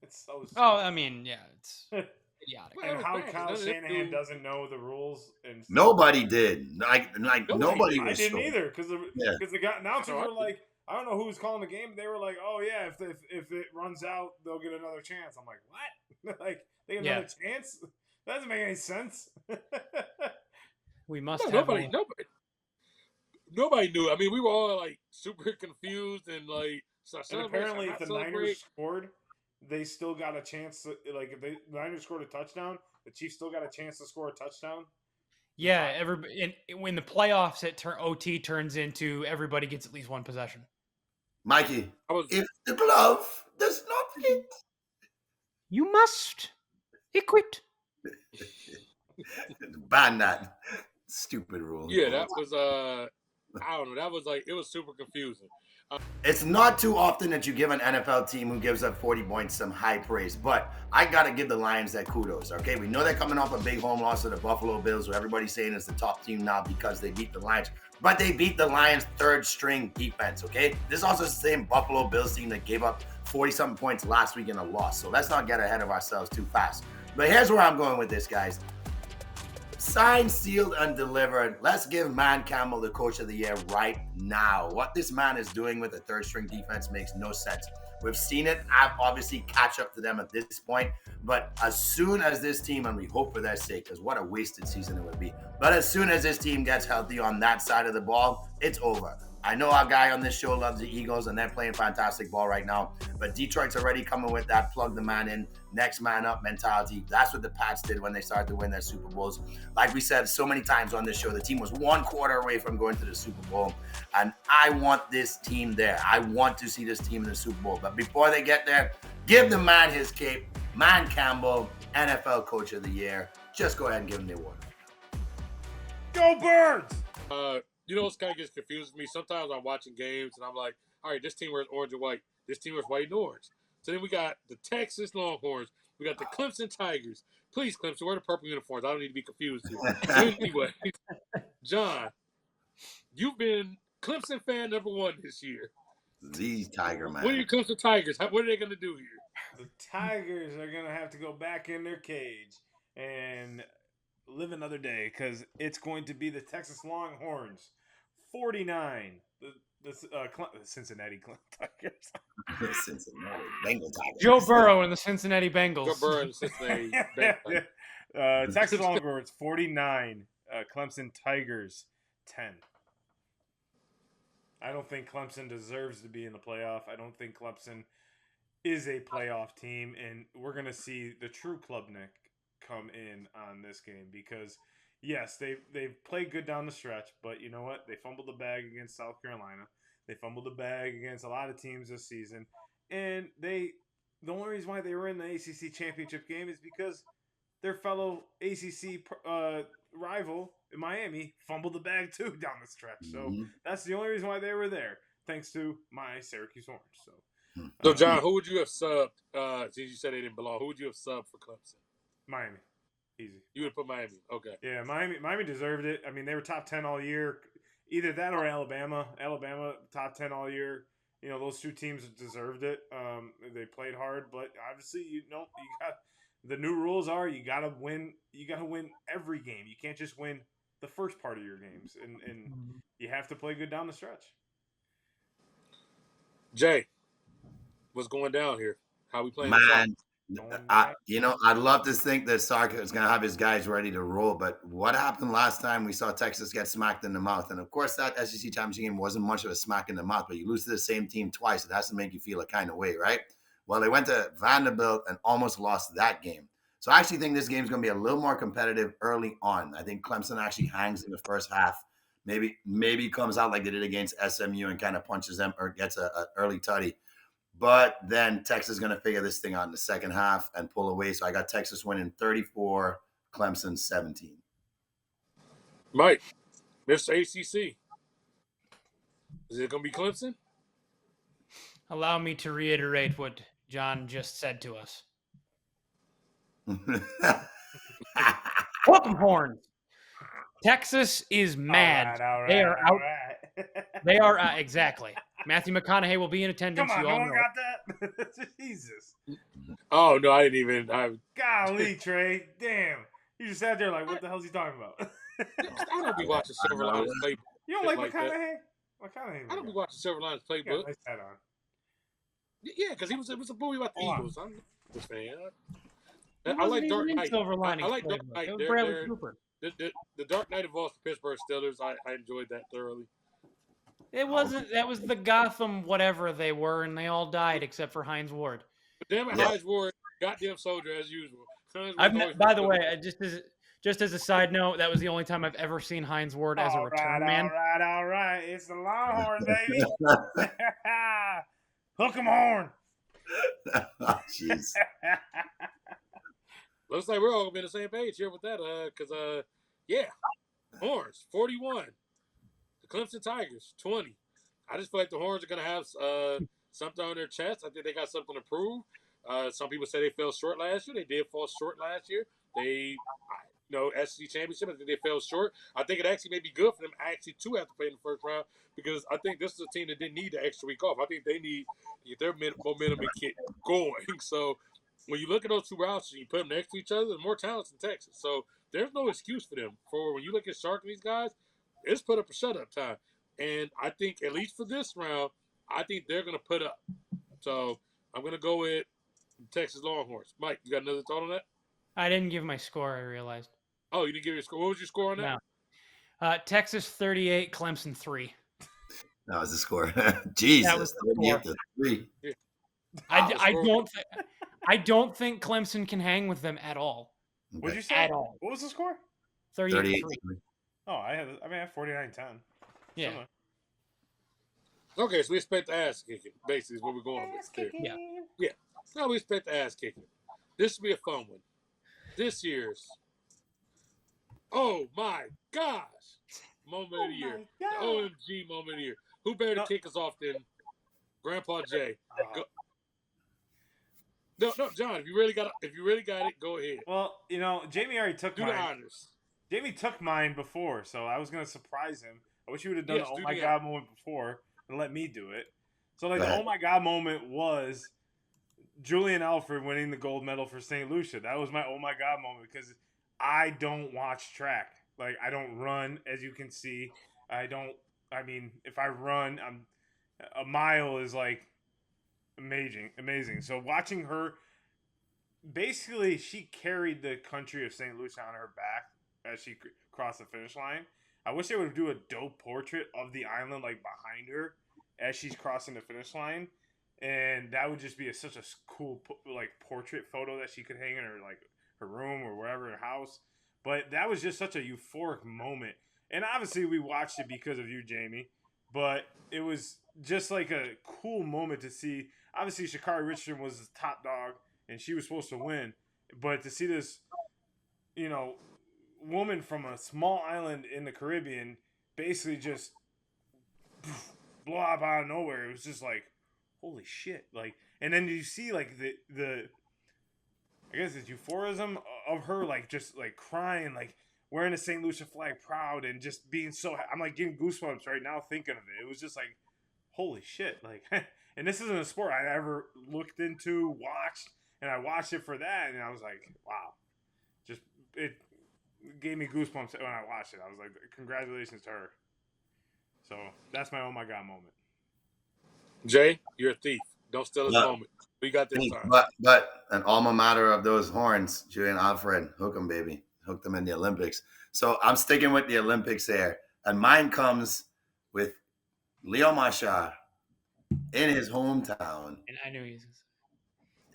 it's so stupid. Oh, I mean, yeah, it's idiotic. And how Kyle Shanahan doesn't know the rules. And nobody did. Nobody was. I didn't either because the announcers were like, I don't know who was calling the game. They were like, oh yeah, if it runs out, they'll get another chance. I'm like, what? Like they get another chance? That doesn't make any sense. We must have nobody knew. I mean, we were all like super confused and like. And apparently, if the Niners scored, they still got a chance. Like if the Niners scored a touchdown, the Chiefs still got a chance to score a touchdown. Yeah, when the playoffs OT turns into everybody gets at least one possession. Mikey, if the glove does not fit, you must quit. ban that stupid rule. Yeah, that was I don't know. That was like, it was super confusing. It's not too often that you give an NFL team who gives up 40 points some high praise, but I got to give the Lions that kudos, okay? We know they're coming off a big home loss to the Buffalo Bills, who everybody's saying is the top team now because they beat the Lions, but they beat the Lions' third-string defense, okay? This is also the same Buffalo Bills team that gave up 40-something points last week in a loss, so let's not get ahead of ourselves too fast. But here's where I'm going with this, guys. Signed, sealed, and delivered. Let's give MANCAMPBELL the coach of the year right now. What this man is doing with the third-string defense makes no sense. We've seen it obviously catch up to them at this point, but as soon as this team, and we hope for their sake, because what a wasted season it would be, but as soon as this team gets healthy on that side of the ball, it's over. I know our guy on this show loves the Eagles, and they're playing fantastic ball right now, but Detroit's already coming with that plug the man in, next man up mentality. That's what the Pats did when they started to win their Super Bowls. Like we said so many times on this show, the team was one quarter away from going to the Super Bowl, and I want this team there. I want to see this team in the Super Bowl, but before they get there, give the man his cape. MANCAMPBELL, NFL Coach of the Year. Just go ahead and give him the award. Go Birds! You know, it's kind of gets confusing me. Sometimes I'm watching games and I'm like, all right, this team wears orange and white. This team wears white and orange. So then we got the Texas Longhorns. We got the Clemson Tigers. Please, Clemson, wear the purple uniforms. I don't need to be confused here. Anyway, John, you've been Clemson fan number one this year. These Tiger man. What are your Clemson Tigers? What are they going to do here? The Tigers are going to have to go back in their cage and live another day because it's going to be the Texas Longhorns 49. The Cincinnati Tigers. Cincinnati Bengal Tigers. Joe Burrow and the Cincinnati Bengals. Joe Burrow and the Cincinnati Bengals. Texas Longhorns 49. Clemson Tigers 10. I don't think Clemson deserves to be in the playoff. I don't think Clemson is a playoff team, and we're going to see the true Klubnik come in on this game because, yes, they've played good down the stretch, but you know what? They fumbled the bag against South Carolina. They fumbled the bag against a lot of teams this season, and the only reason why they were in the ACC championship game is because their fellow ACC rival in Miami fumbled the bag too down the stretch. So that's the only reason why they were there, thanks to my Syracuse Orange. So John, who would you have subbed? Since you said they didn't belong, who would you have subbed for Clemson? Miami. Easy. You would put Miami. Okay. Yeah, Miami deserved it. I mean, they were top 10 all year. Either that or Alabama. Alabama, top 10 all year. You know, those two teams deserved it. They played hard, but obviously, you got the new rules are you gotta win every game. You can't just win the first part of your games. And you have to play good down the stretch. Jay, what's going down here? How we playing? Man, I'd love to think that Sark is going to have his guys ready to roll, but what happened last time we saw Texas get smacked in the mouth? And of course, that SEC championship game wasn't much of a smack in the mouth, but you lose to the same team twice. It has to make you feel a kind of way, right? Well, they went to Vanderbilt and almost lost that game. So I actually think this game is going to be a little more competitive early on. I think Clemson actually hangs in the first half. Maybe comes out like they did against SMU and kind of punches them or gets an early tutty. But then Texas is going to figure this thing out in the second half and pull away. So I got Texas winning 34, Clemson 17. Mike, Mr. ACC. Is it going to be Clemson? Allow me to reiterate what John just said to us. Whoop 'em horns. Texas is mad. All right, they are out. Right. They are exactly. Matthew McConaughey will be in attendance. Come on, you all no one know. got that? Jesus. Oh, no, I didn't even. Golly, Trey. Damn. You just sat there like, what the hell's he talking about? I don't be watching Silver Linings Playbook. You don't like McConaughey? McConaughey? I don't be watching Silver Linings Yeah, Playbook. nice hat on. Yeah, because it was a movie about the Eagles. I'm a fan. It I like wasn't Dark even in Knight. Silver Linings I like Dark Playbook. Knight. It was Bradley Cooper. The Dark Knight involves the Pittsburgh Steelers. I enjoyed that thoroughly. It wasn't. That was the Gotham whatever they were, and they all died except for Hines Ward. But damn it, Yeah. Hines Ward, goddamn soldier as usual. By the way, just as a side note, that was the only time I've ever seen Hines Ward as a return man. All right. It's the Longhorn, baby. Hook 'em horn. Oh, jeez. Looks like we're all gonna be on the same page here with that, because yeah, Horns 41, the Clemson Tigers 20. I just feel like the Horns are gonna have something on their chest. I think they got something to prove. Some people say they fell short last year. They did fall short last year. They, SEC championship. I think they fell short. I think it actually may be good for them actually to have to play in the first round because I think this is a team that didn't need the extra week off. I think they need to get their momentum and get going. So when you look at those two routes and you put them next to each other, there's more talent in Texas. So there's no excuse for them. For when you look at Shark and these guys, it's put up or shut up time. And I think at least for this round, I think they're going to put up. So I'm going to go with Texas Longhorns. Mike, you got another thought on that? I didn't give my score, I realized. Oh, you didn't give your score. What was your score on that? No. Texas 38, Clemson 3. That was the score. Jesus, That was the 38 to 3. Yeah. I don't think Clemson can hang with them at all. What did you say? At all. What was the score? 38 to 3. Oh, I have 49-10. Yeah. Similar. Okay, so we expect the ass kicking, basically, is what we're going with. Yeah. No, we expect the ass kicking. This will be a fun one. This year's, oh my gosh, moment of the year. The OMG moment of the year. Who better to kick us off than Grandpa Jay? No, John, if you really got it, go ahead. Well, Jamie already took Do mine. the honors. Jamie took mine before, so I was going to surprise him. I wish you would have done Yes, the do oh my the God moment before and let me do it. So, Go the ahead. oh my God moment was Julian Alford winning the gold medal for St. Lucia. That was my oh my God moment because I don't watch track. Like, I don't run, as you can see. If I run, a mile is like amazing. So watching her, basically, she carried the country of St. Lucia on her back as she crossed the finish line. I wish they would do a dope portrait of the island, like, behind her as she's crossing the finish line. And that would just be such a cool, like, portrait photo that she could hang in her room or wherever, her house. But that was just such a euphoric moment. And obviously we watched it because of you, Jamie. But it was just like a cool moment to see. Obviously, Sha'Carri Richardson was the top dog, and she was supposed to win. But to see this, woman from a small island in the Caribbean basically just blow up out of nowhere, it was just like, holy shit. Like, and then you see like the I guess it's euphorism of her, like, just like crying, like wearing a St. Lucia flag proud and just being so, I'm like getting goosebumps right now thinking of it. It was just like, holy shit. Like, and this isn't a sport I ever looked into, watched, and I watched it for that, and I was like, wow. Just, it gave me goosebumps when I watched it. I was like, congratulations to her. So that's my oh my God moment. Jay, you're a thief. Don't steal this No. moment. We got this time. But an alma mater of those Horns, Julian Alfred, hook them, baby. Hook them in the Olympics. So I'm sticking with the Olympics there. And mine comes with Leo Machar in his hometown. And I knew he was.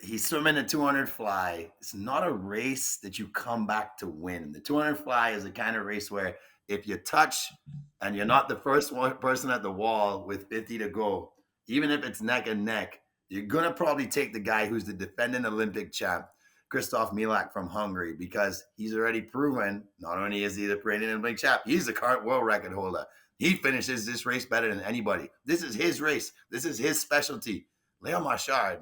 He's swimming the 200 fly. It's not a race that you come back to win. The 200 fly is a kind of race where if you touch and you're not the first person at the wall with 50 to go, even if it's neck and neck, you're going to probably take the guy who's the defending Olympic champ, Christoph Milak from Hungary, because he's already proven not only is he the reigning Olympic champ, he's the current world record holder. He finishes this race better than anybody. This is his race. This is his specialty. Leo Machard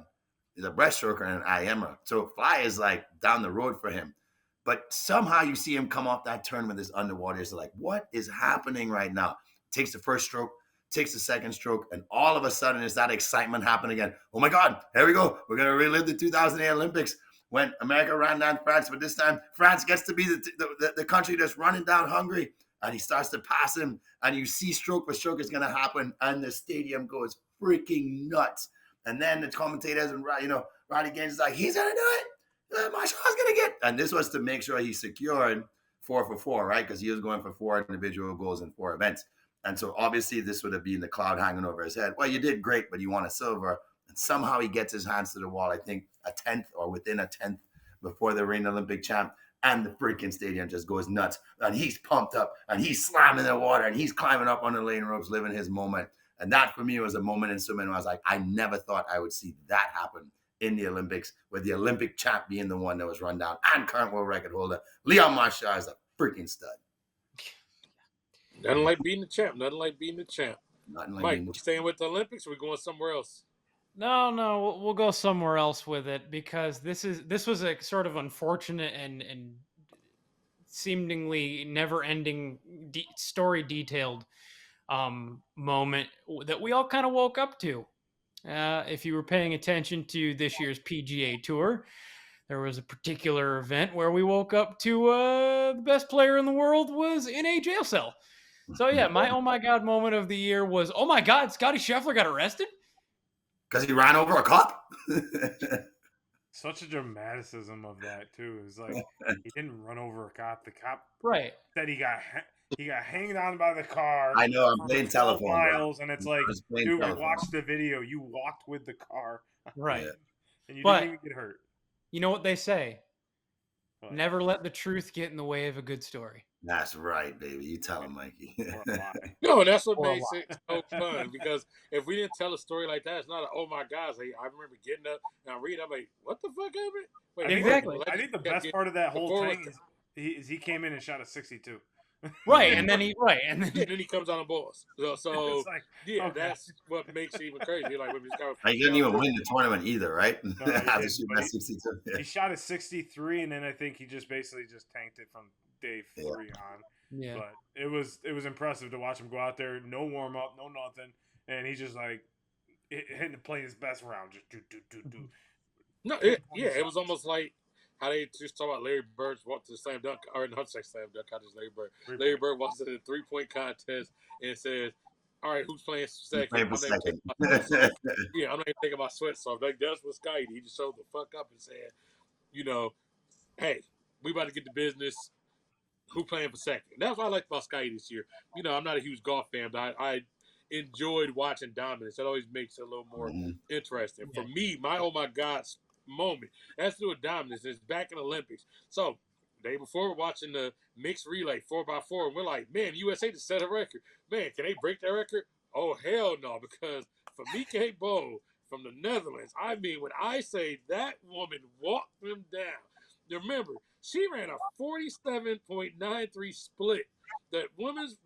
is a breaststroker and an IMer. So fly is like down the road for him. But somehow you see him come off that turn with his underwater. It's like, what is happening right now? Takes the first stroke, takes the second stroke, and all of a sudden it's that excitement happening again. Oh my God, here we go. We're going to relive the 2008 Olympics when America ran down France, but this time France gets to be the country that's running down Hungary. And he starts to pass him, and you see stroke for stroke is going to happen, and the stadium goes freaking nuts. And then the commentators and Roddy Gaines is like, he's going to do it. Marshall's going to get. And this was to make sure he secured 4 for 4, right? Because he was going for 4 individual goals in 4 events. And so obviously this would have been the cloud hanging over his head. Well, you did great, but you won a silver. And somehow he gets his hands to the wall. I think a tenth or within a tenth before the reigning Olympic champ, and the freaking stadium just goes nuts. And he's pumped up, and he's slamming the water, and he's climbing up on the lane ropes, living his moment. And that for me was a moment in swimming where I was like, I never thought I would see that happen in the Olympics, with the Olympic champ being the one that was run down, and current world record holder Leon Marchal is a freaking stud. Nothing like beating the champ. Nothing like beating the champ. Nothing like Mike, we staying with the Olympics, or we going somewhere else? No, we'll go somewhere else with it, because this was a sort of unfortunate and seemingly never-ending story detailed moment that we all kind of woke up to. If you were paying attention to this year's PGA Tour, there was a particular event where we woke up to the best player in the world was in a jail cell. So yeah, my oh my god moment of the year was, oh my god, Scotty Scheffler got arrested? Because he ran over a cop? Such a dramaticism of that too. It's like he didn't run over a cop. The cop said he got hanged on by the car. I know, I'm playing telephone. Miles, and it's like, dude, we watched the video. You walked with the car. Right. And you didn't even get hurt. You know what they say? What? Never let the truth get in the way of a good story. That's right, baby. You tell him, Mikey. No, that's what makes it so fun, because if we didn't tell a story like that, it's not a, oh my gosh, I remember getting up and I read, I'm like, what the fuck happened? Wait, exactly. I think the best part of that whole thing is he came in and shot a 62. Right, and then he comes on the balls. So like, yeah, okay. That's what makes it even crazy. Like, he didn't even win the tournament either, right? No, he shot a 63, and then I think he just basically tanked it from day 3 on. Yeah, but it was impressive to watch him go out there, no warm up, no nothing, and he just like hitting to play his best round, just do. No, it was almost like how they just talk about Larry Bird walked to the slam dunk, or not slam dunk contest, Larry Bird. Larry Bird walks to the 3-point contest and says, all right, who's playing second? I'm not even taking my sweats off. Like, that's what Scotty did. He just showed the fuck up and said, hey, we about to get to business. Who playing for second? That's what I liked about Scotty this year. I'm not a huge golf fan, but I enjoyed watching dominance. That always makes it a little more interesting. For me, my oh my God moment has to do with dominance. It's back in the Olympics. So the day before, we're watching the mixed relay 4x4, and we're like, man, USA just set a record. Man, can they break that record? Oh, hell no, because Femke Bol from the Netherlands, I mean, when I say that woman walked them down, remember, she ran a 47.93 split. The women's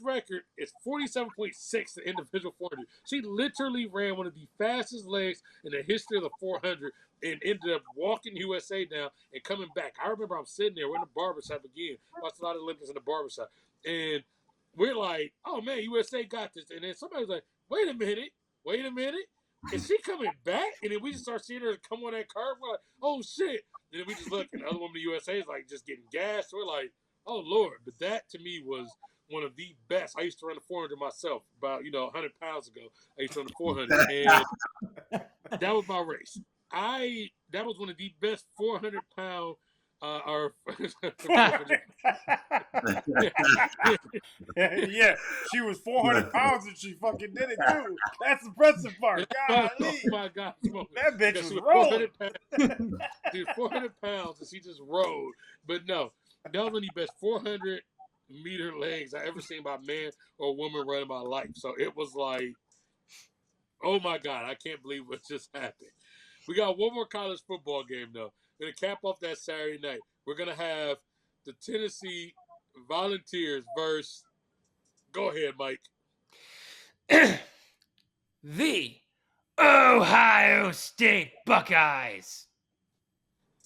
record is 47.6 in individual 400. She literally ran one of the fastest legs in the history of the 400 and ended up walking USA down and coming back. I remember I'm sitting there, we're in the barbershop again. Watched a lot of Olympics in the barbershop. And we're like, oh man, USA got this. And then somebody's like, wait a minute. Is she coming back? And then we just start seeing her come on that curve. We're like, oh shit. And then we just look, and the other woman in the USA is like just getting gassed. We're like, oh Lord. But that to me was one of the best. I used to run the 400 myself about 100 pounds ago. I used to run the 400, and that was my race. That was one of the best 400-pound yeah, she was 400 pounds and she fucking did it too. That's the impressive part. Golly. Oh my God, that bitch was rolling. She was 400 pounds and she just rode. But no, that was one of the best 400-meter legs I ever seen by a man or a woman run in my life. So it was like, oh my God, I can't believe what just happened. We got one more college football game, though. We're going to cap off that Saturday night. We're going to have the Tennessee Volunteers versus, go ahead, Mike. The Ohio State Buckeyes.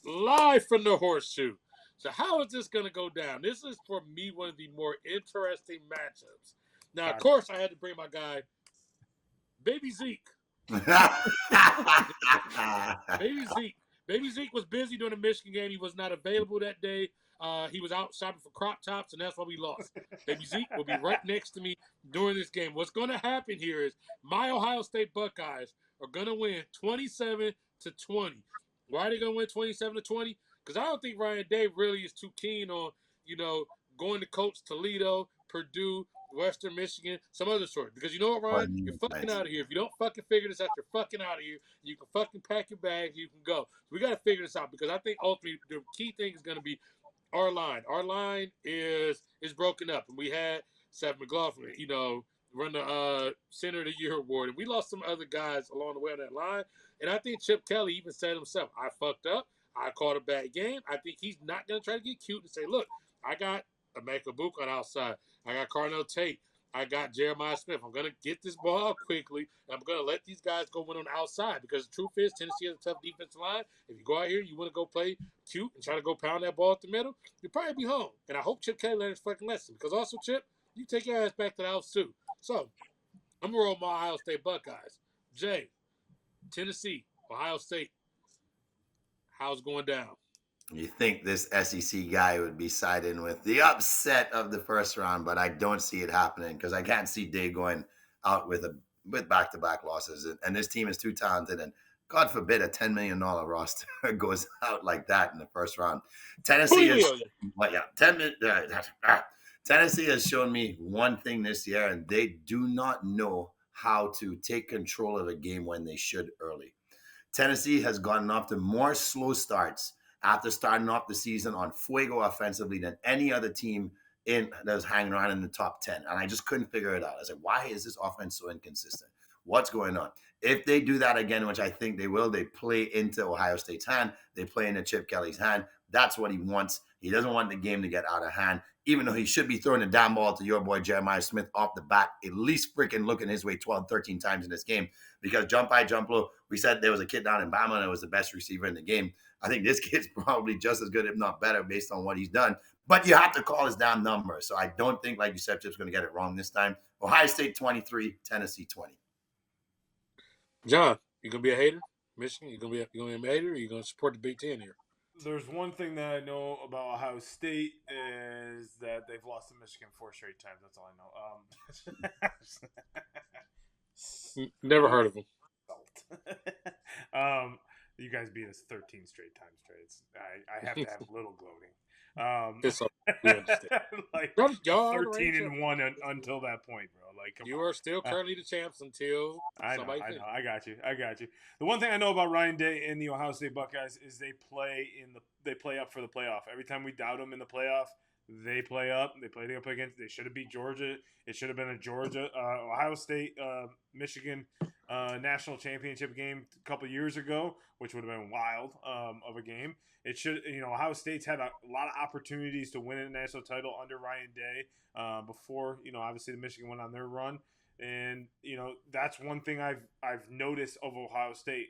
Live from the Horseshoe. So how is this going to go down? This is, for me, one of the more interesting matchups. Now, of course, I had to bring my guy, Baby Zeke. Baby Zeke was busy during the Michigan game. He was not available that day. He was out shopping for crop tops, and that's why we lost. Baby Zeke will be right next to me during this game. What's going to happen here is my Ohio State Buckeyes are going to win 27-20. Why are they going to win 27-20? Because I don't think Ryan Day really is too keen on, going to coach Toledo, Purdue, Western Michigan, some other sort. Because you know what, Ryan? You're fucking out of here. If you don't fucking figure this out, you're fucking out of here. You can fucking pack your bags. You can go. So we got to figure this out because I think ultimately the key thing is going to be our line. Our line is broken up. And we had Seth McLaughlin, run the Center of the Year award. And we lost some other guys along the way on that line. And I think Chip Kelly even said himself, I fucked up. I called a bad game. I think he's not going to try to get cute and say, look, I got Emeka Buka on outside. I got Carnell Tate. I got Jeremiah Smith. I'm going to get this ball out quickly, and I'm going to let these guys go win on the outside because the truth is Tennessee has a tough defensive line. If you go out here, you want to go play cute and try to go pound that ball at the middle, you'll probably be home. And I hope Chip Kelly learns his fucking lesson because also, Chip, you take your ass back to the house too. So I'm going to roll my Ohio State Buckeyes. Jay, Tennessee, Ohio State. How's it going down? You think this SEC guy would be siding with the upset of the first round, but I don't see it happening because I can't see Day going out with back-to-back losses. And this team is too talented, and God forbid a $10 million roster goes out like that in the first round. Tennessee has shown me one thing this year, and they do not know how to take control of a game when they should early. Tennessee has gotten off to more slow starts after starting off the season on fuego offensively than any other team that was hanging around in the top 10. And I just couldn't figure it out. I said, why is this offense so inconsistent? What's going on? If they do that again, which I think they will, they play into Ohio State's hand. They play into Chip Kelly's hand. That's what he wants. He doesn't want the game to get out of hand, even though he should be throwing a damn ball to your boy Jeremiah Smith off the bat, at least freaking looking his way 12, 13 times in this game. Because jump high, jump low, we said there was a kid down in Bama that was the best receiver in the game. I think this kid's probably just as good, if not better, based on what he's done. But you have to call his damn number. So I don't think, like you said, Chip's going to get it wrong this time. Ohio State 23, Tennessee 20. John, you going to be a hater? Michigan, you going to be a hater, or you going to support the Big Ten here? There's one thing that I know about Ohio State is that they've lost to Michigan 4 straight times. That's all I know. Never heard of them. You guys beat us 13 straight times, Trades. I have to have a little gloating. Like 13-1 until that point, bro. Like you are still currently the champs until somebody. I got you. The one thing I know about Ryan Day and the Ohio State Buckeyes is they play up for the playoff. Every time we doubt them in the playoff, they play up. They play up against. They should have beat Georgia. It should have been a Georgia, Ohio State, Michigan national championship game a couple years ago, which would have been wild of a game. It should, Ohio State's had a lot of opportunities to win a national title under Ryan Day before, obviously the Michigan went on their run. And, that's one thing I've noticed of Ohio State,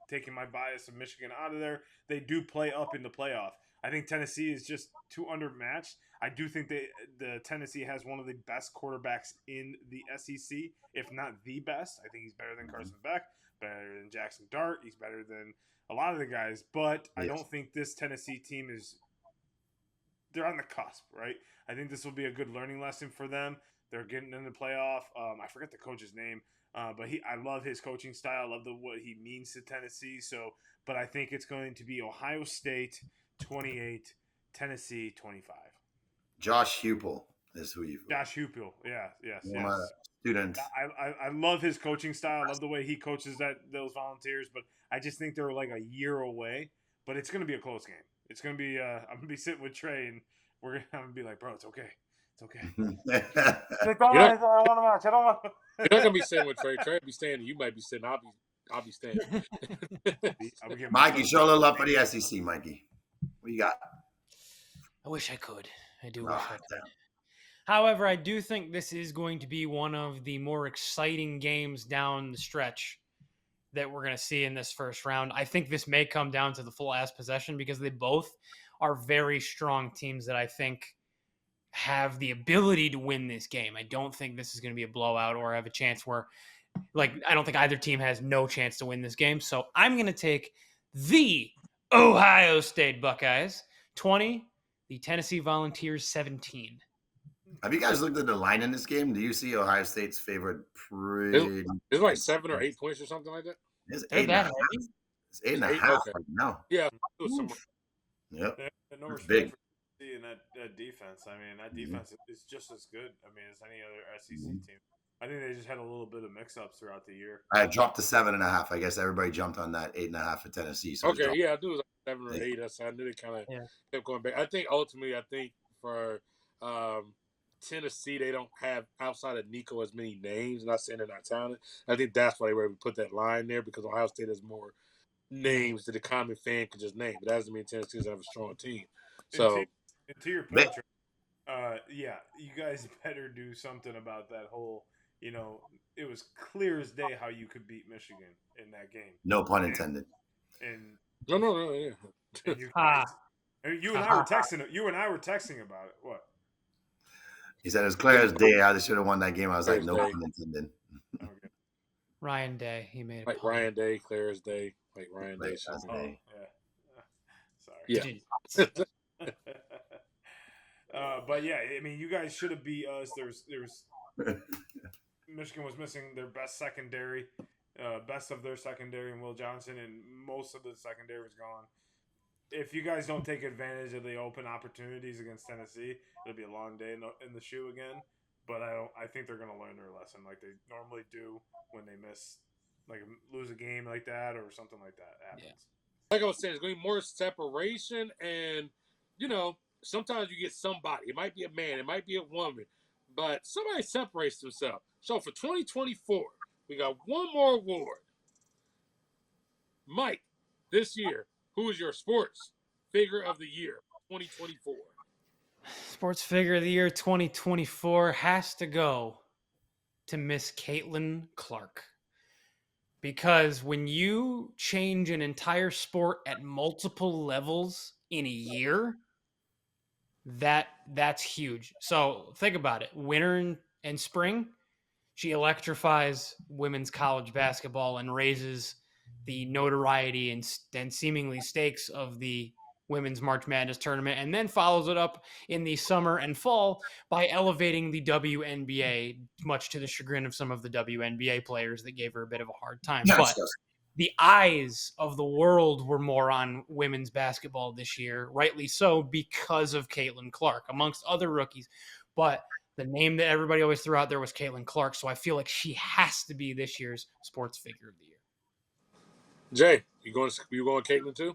taking my bias of Michigan out of there. They do play up in the playoff. I think Tennessee is just too undermatched. I do think the Tennessee has one of the best quarterbacks in the SEC, if not the best. I think he's better than Carson Beck, better than Jackson Dart. He's better than a lot of the guys, but I don't think this Tennessee team they're on the cusp, right? I think this will be a good learning lesson for them. They're getting in the playoff. I forget the coach's name, but I love his coaching style. I love what he means to Tennessee. But I think it's going to be Ohio State 28, Tennessee 25. Josh Heupel is who you. Josh Heupel, yes. Student. I love his coaching style. I love the way he coaches those Volunteers, but I just think they're like a year away. But it's going to be a close game. It's going to be. I'm going to be sitting with Trey, and I'm going to be like, bro, it's okay. It's okay. Like, I want to watch. I don't want. You're not going to be sitting with Trey. Trey be staying. You might be sitting. I'll be staying. Mikey, show a little love for the SEC, Mikey. What you got? I wish I could. I do wish I could. Damn. However, I do think this is going to be one of the more exciting games down the stretch that we're going to see in this first round. I think this may come down to the full ass possession because they both are very strong teams that I think have the ability to win this game. I don't think this is going to be a blowout or have a chance where, I don't think either team has no chance to win this game. So I'm going to take the Ohio State Buckeyes 20, the Tennessee Volunteers 17. Have you guys looked at the line in this game? Do you see Ohio State's favored pretty? It's like 7 or 8 points or something like that. It's 8.5. It's 8.5 right now. Yeah. Yep. No respect. See, and that defense, I mean, that defense is just as good. I mean, as any other SEC team. I think they just had a little bit of mix-ups throughout the year. I dropped to 7.5. I guess everybody jumped on that 8.5 for Tennessee. So Okay, yeah, I knew it was like 7 or 8. I knew they kind of Yeah. kept going back. I think ultimately, for Tennessee, they don't have outside of Nico as many names. Not saying they're not talented. I think that's why they were able to put that line there because Ohio State has more names that the common fan can just name. But that doesn't mean Tennessee doesn't have a strong team. So, and to your point, yeah, you guys better do something about that whole. You know, it was clear as day how you could beat Michigan in that game. no pun intended. And no, yeah. and you guys, you and I were texting. You and I were texting about it. What? He said it was clear as day how they should have won that game. I was like, no Clear as pun intended. Okay. Ryan Day, he made it. Like Ryan Day, clear as day. Like Ryan Day. Day. Yeah. Yeah. But yeah, I mean, you guys should have beat us. There's Michigan was missing their best secondary, best of their secondary, and Will Johnson, and most of the secondary was gone. If you guys don't take advantage of the open opportunities against Tennessee, it'll be a long day in the shoe again. But I think they're going to learn their lesson like they normally do when they lose a game like that or something like that happens. Yeah. Like I was saying, there's going to be more separation, and sometimes you get somebody. It might be a man, it might be a woman, but somebody separates themselves. So for 2024, we got one more award. Mike, this year, who is your sports figure of the year 2024? Sports figure of the year 2024 has to go to Miss Caitlin Clark. Because when you change an entire sport at multiple levels in a year, that's huge. So think about it. Winter and spring, she electrifies women's college basketball and raises the notoriety and seemingly stakes of the women's March Madness tournament, and then follows it up in the summer and fall by elevating the WNBA, much to the chagrin of some of the WNBA players that gave her a bit of a hard time. But the eyes of the world were more on women's basketball this year, rightly so, because of Caitlin Clark, amongst other rookies. But the name that everybody always threw out there was Caitlin Clark, so I feel like she has to be this year's sports figure of the year. Jay, you going Caitlin too?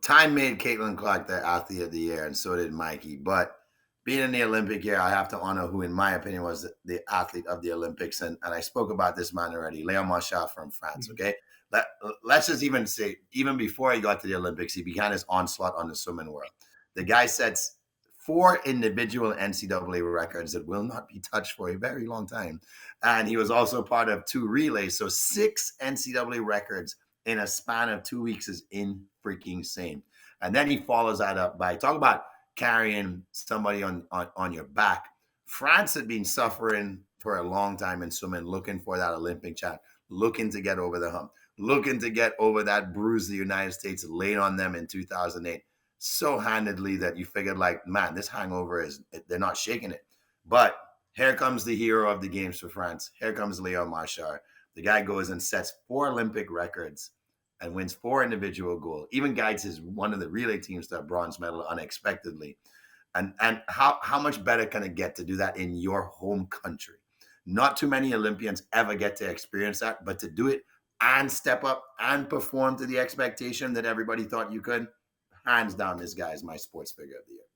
Time made Caitlin Clark the athlete of the year, and so did Mikey. But being in the Olympic year, I have to honor who, in my opinion, was the athlete of the Olympics. And I spoke about this man already, Léon Marchand from France, okay? Let's just even say, even before he got to the Olympics, he began his onslaught on the swimming world. The guy sets 4 individual NCAA records that will not be touched for a very long time. And he was also part of 2 relays. So 6 NCAA records in a span of 2 weeks is insane. And then he follows that up by talk about carrying somebody on your back. France had been suffering for a long time in swimming, looking for that Olympic chance, looking to get over the hump, looking to get over that bruise the United States laid on them in 2008 so handedly that you figured, like, man, this hangover they're not shaking it. But here comes the hero of the games for France. Here comes Léon Marchand. The guy goes and sets 4 Olympic records and wins 4 individual gold. Even guides one of the relay teams to a bronze medal unexpectedly. And how much better can it get to do that in your home country? Not too many Olympians ever get to experience that, but to do it and step up and perform to the expectation that everybody thought you could, hands down, this guy is my sports figure of the year.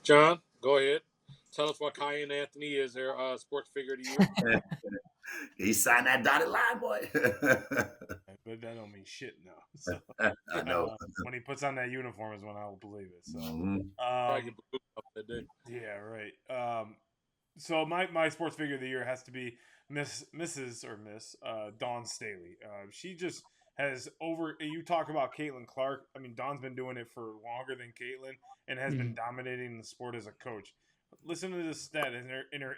John, go ahead. Tell us what Kyan Anthony is their sports figure of the year. He signed that dotted line, boy. But that don't mean shit, no. So, I know. When he puts on that uniform is when I will believe it. So, yeah, right. So my sports figure of the year has to be Miss Dawn Staley. She just has you talk about Caitlin Clark. I mean, Dawn's been doing it for longer than Caitlin and has been dominating the sport as a coach. Listen to this stat: in her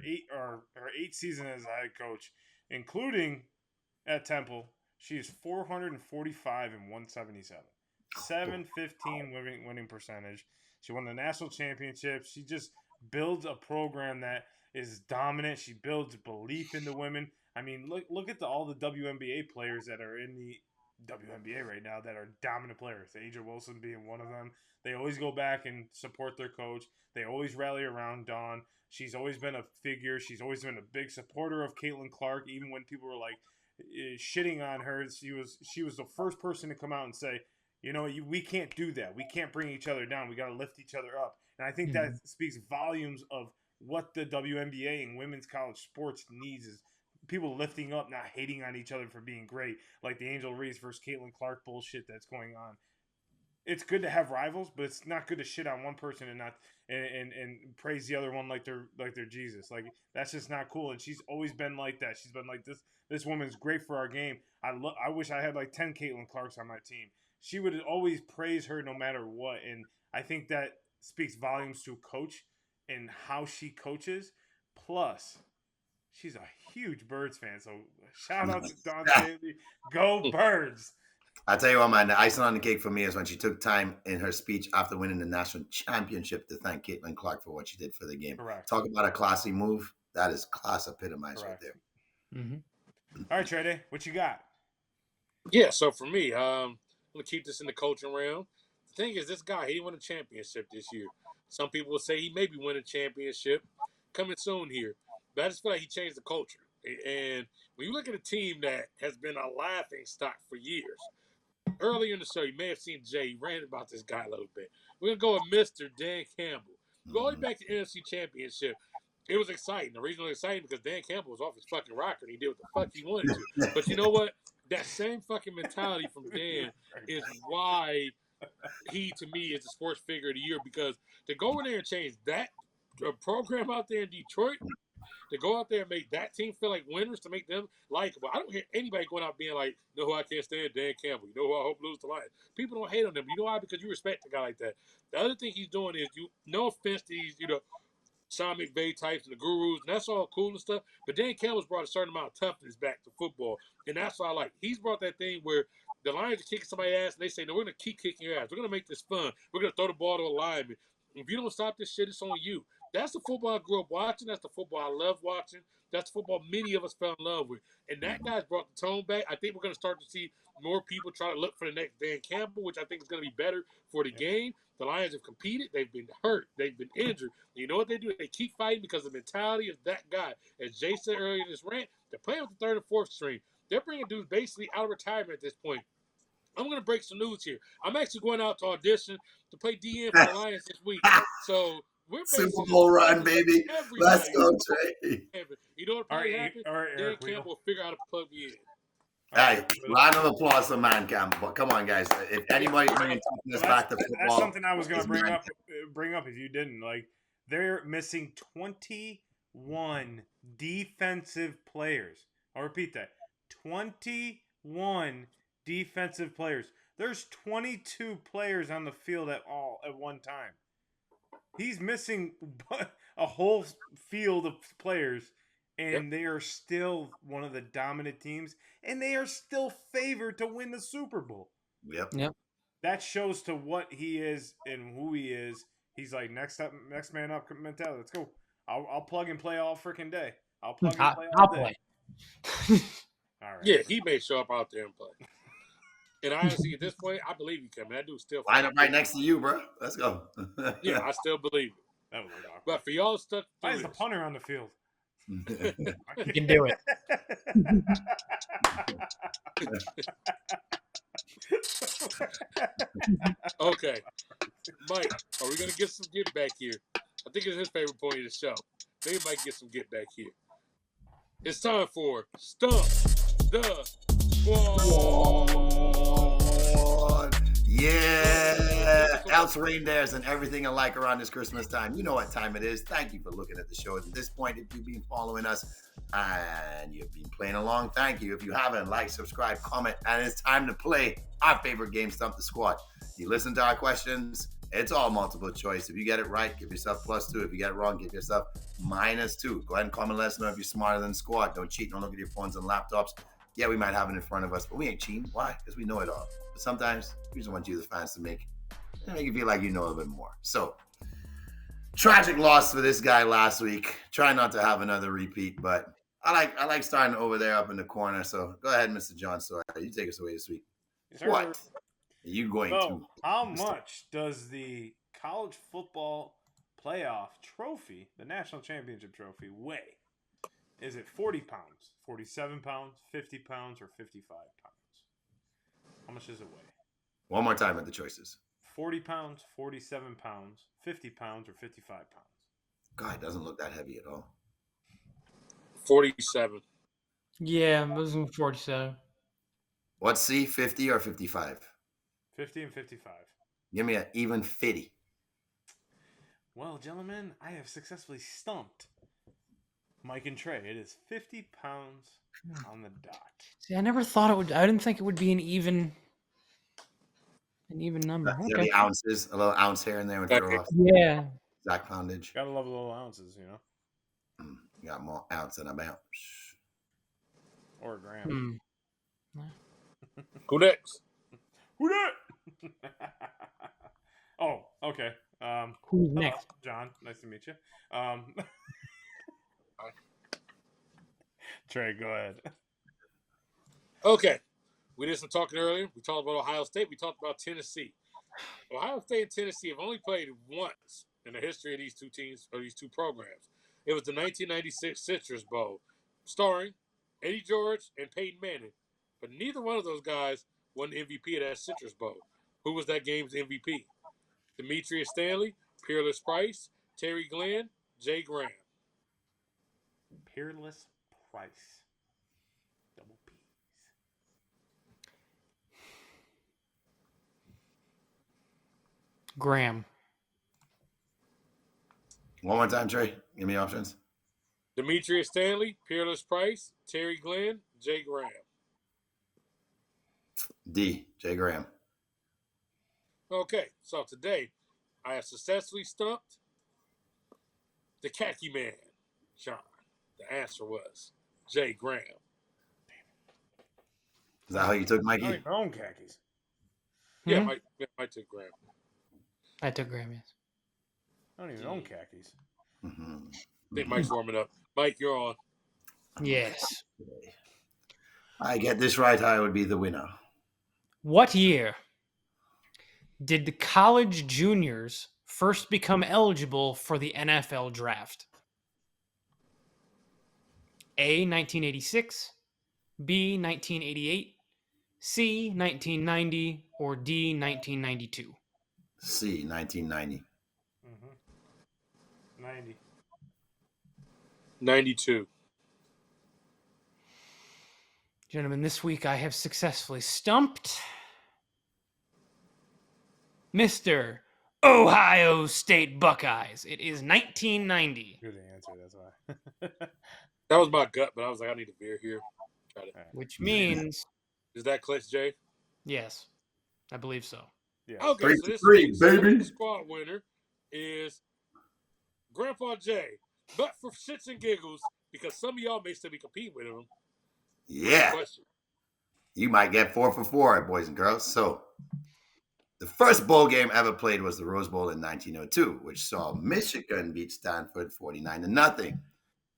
8 season as a head coach, including at Temple, she is 445 and 177, 715 winning percentage. She won the national championship. She just builds a program that is dominant. She builds belief in the women. I mean, look at all the WNBA players that are in WNBA right now that are dominant players. Angel Wilson being one of them. They always go back and support their coach. They always rally around Dawn. She's always been a figure. She's always been a big supporter of Caitlin Clark. Even when people were like shitting on her, she was the first person to come out and say, we can't do that. We can't bring each other down. We got to lift each other up. And I think that speaks volumes of what the WNBA and women's college sports needs is people lifting up, not hating on each other for being great, like the Angel Reese versus Caitlin Clark bullshit that's going on. It's good to have rivals, but it's not good to shit on one person and not and praise the other one like they're Jesus. Like that's just not cool. And she's always been like that. She's been like this woman's great for our game. I wish I had like 10 Caitlin Clarks on my team. She would always praise her no matter what. And I think that speaks volumes to coach and how she coaches. Plus, she's a huge Birds fan. So shout out to Dawn Staley. Go Birds. I'll tell you what, man, the icing on the cake for me is when she took time in her speech after winning the national championship to thank Caitlin Clark for what she did for the game. Correct. Talk about a classy move. That is class epitomized right there. Mm-hmm. All right, Trey, what you got? Yeah, so for me, I'm going to keep this in the coaching realm. The thing is, this guy, he won a championship this year. Some people will say he may be winning a championship coming soon here. But I just feel like he changed the culture. And when you look at a team that has been a laughing stock for years, earlier in the show, you may have seen Jay rant about this guy a little bit. We're going to go with Mr. Dan Campbell. Going back to the NFC Championship, it was exciting. The reason it was exciting because Dan Campbell was off his fucking rocker and he did what the fuck he wanted to. But you know what? That same fucking mentality from Dan is why he, to me, is the sports figure of the year, because to go in there and change that program out there in Detroit, to go out there and make that team feel like winners, to make them likable. I don't hear anybody going out being like, you know who I can't stand? Dan Campbell. You know who I hope lose the Lions? People don't hate on them. You know why? Because you respect a guy like that. The other thing he's doing is, no offense to these, Sean McVay types and the gurus, and that's all cool and stuff, but Dan Campbell's brought a certain amount of toughness back to football, and that's what I like. He's brought that thing where the Lions are kicking somebody's ass, and they say, no, we're going to keep kicking your ass. We're going to make this fun. We're going to throw the ball to a lineman. If you don't stop this shit, it's on you. That's the football I grew up watching. That's the football I love watching. That's the football many of us fell in love with. And that guy's brought the tone back. I think we're going to start to see more people try to look for the next Dan Campbell, which I think is going to be better for the game. The Lions have competed. They've been hurt. They've been injured. You know what they do? They keep fighting because the mentality of that guy. As Jay said earlier in this rant, they're playing with the third and fourth string. They're bringing dudes basically out of retirement at this point. I'm going to break some news here. I'm actually going out to audition to play DN for the Lions this week. So we're Super Bowl run, baby. Let's go, Trey. You know what probably happened? Dan Campbell will figure out how to plug me in. Hey, round of applause for MANCAMPBELL. Come on, guys. If anybody's bringing this back to football, that's something I was going to bring up if you didn't. Like, they're missing 21 defensive players. I'll repeat that. 21 defensive players. There's 22 players on the field at one time. He's missing a whole field of players, and they are still one of the dominant teams, and they are still favored to win the Super Bowl. Yep. That shows to what he is and who he is. He's like next man up mentality. Let's go. I'll plug and play all freaking day. I'll plug and play all day. All right. Yeah, he may show up out there and play. And honestly, at this point, I believe he can. That dude's still line up right next to you, bro. Let's go. Yeah, I still believe it. That was awkward. But for y'all stuck, why is the punter on the field? You can do it. Okay, Mike, are we gonna get some get back here? I think it's his favorite point of the show. They might get some get back here. It's time for Stump the Squad. Yeah, elves, reindeers, and everything alike around this Christmas time. You know what time it is. Thank you for looking at the show. At this point, if you've been following us and you've been playing along, thank you. If you haven't, like, subscribe, comment, and it's time to play our favorite game, Stump the Squad. You listen to our questions. It's all multiple choice. If you get it right, give yourself +2. If you get it wrong, give yourself -2. Go ahead and comment, let us know if you're smarter than the squad. Don't cheat. Don't look at your phones and laptops. Yeah, we might have it in front of us, but we ain't cheating. Why? Because we know it all. But sometimes we just want you, the fans, to make you feel like you know a little bit more. So, tragic loss for this guy last week. Try not to have another repeat, but I like starting over there up in the corner. So go ahead, Mr. John Sawyer. You take us away this week. What are you going So, to? how much does the college football playoff trophy, the national championship trophy, weigh? Is it 40 pounds, 47 pounds, 50 pounds, or 55 pounds? How much does it weigh? One more time with the choices. 40 pounds, 47 pounds, 50 pounds, or 55 pounds? God, it doesn't look that heavy at all. 47. Yeah, I was in 47. What's C, 50 or 55? 50 and 55. Give me an even 50. Well, gentlemen, I have successfully stumped Mike and Trey. It is 50 pounds on the dot. See, I never thought it would. I didn't think it would be an even number. There'll Okay. be ounces, a little ounce here and there would throw off Yeah. exact poundage. Gotta love the little ounces, you know? You got more ounce than a bounce. Or a gram. Who next? Who that? Oh, okay. Who's hello, next? John. Nice to meet you. Trey, go ahead. Okay. We did some talking earlier. We talked about Ohio State. We talked about Tennessee. Ohio State and Tennessee have only played once in the history of these two teams or these two programs. It was the 1996 Citrus Bowl, starring Eddie George and Peyton Manning. But neither one of those guys won the MVP of that Citrus Bowl. Who was that game's MVP? Demetrius Stanley, Peerless Price, Terry Glenn, Jay Graham. Peerless Price. Double P's. Graham. One more time, Trey. Give me options. Demetrius Stanley, Peerless Price, Terry Glenn, Jay Graham. D, Jay Graham. Okay, so today I have successfully stumped the khaki man, John. The answer was Jay Graham. Is that how you took I Mikey? don't even own khakis. Yeah, Hmm? Mike took Graham. I took Graham, yes. I don't even own khakis. Mm-hmm. I think Mike's warming up. Mike, you're on. Yes. I get this right, I would be the winner. What year did the college juniors first become eligible for the NFL draft? A, 1986, B, 1988, C, 1990, or D, 1992? C, 1990. 90. 92. Gentlemen, this week I have successfully stumped Mr. Ohio State Buckeyes. It is 1990. You're the answer, that's why. That was my gut, but I was like, I need a beer here. Which means, Is that Clutch Jay? yes, I believe so. Yeah. Okay, 3 so to this 3, week's baby. squad winner is Grandpa Jay. But for shits and giggles, because some of y'all may still be competing with him. Yeah. Question. You might get 4 for 4, boys and girls. So, the first bowl game ever played was the Rose Bowl in 1902, which saw Michigan beat Stanford 49-0.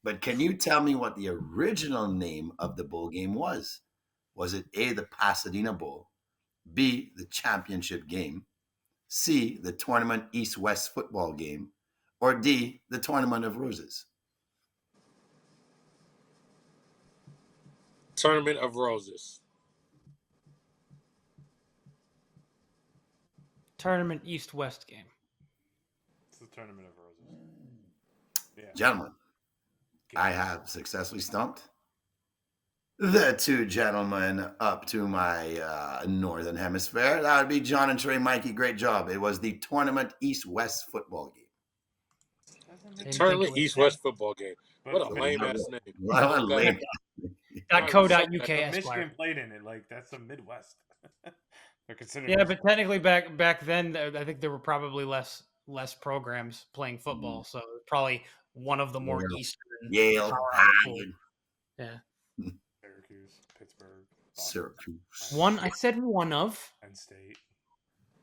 But can you tell me what the original name of the bowl game was? Was it A, the Pasadena Bowl, B, the championship game, C, the Tournament East-West football game, or D, the Tournament of Roses? Tournament of Roses. Tournament East-West game. It's the Tournament of Roses. Yeah. Gentlemen, I have successfully stumped the two gentlemen up to my northern hemisphere. That would be John and Trey. Mikey, great job. It was the Tournament East-West football game. Tournament East-West football game. But What a lame-ass name. What a lame- .co.uk But Esquire. Michigan played in it. Like, that's the Midwest. They're considering. Yeah, but technically back then, I think there were probably less programs playing football, so probably one of the more Yeah. eastern. Yale, Colorado. Hagen, Yeah, Syracuse, Pittsburgh, Boston, Syracuse. one. I said one of. Penn State,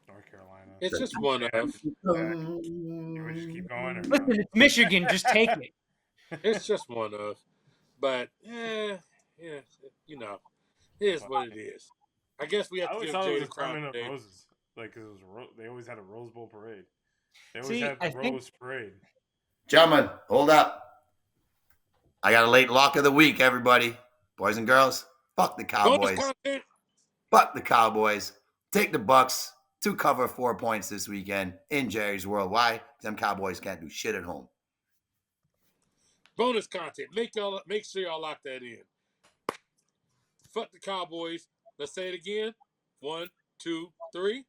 North Carolina. It's just one of. You would just keep going? Or no? Listen, it's Michigan. Just take it. It's just one of. But, yeah, you know, it is what it is. I guess we have I to always give thought it was Jay a the crown tournament of today. roses. Like, 'cause it was they always had a Rose Bowl parade. They always See, had I the think Rose Parade. Gentlemen, hold up. I got a late lock of the week, everybody. Boys and girls, fuck the Bonus Cowboys. content. Fuck the Cowboys. Take the Bucks to cover 4 points this weekend in Jerry's World. Why? Them Cowboys can't do shit at home. Bonus content. Make sure y'all lock that in. Fuck the Cowboys. Let's say it again. 1, 2, 3.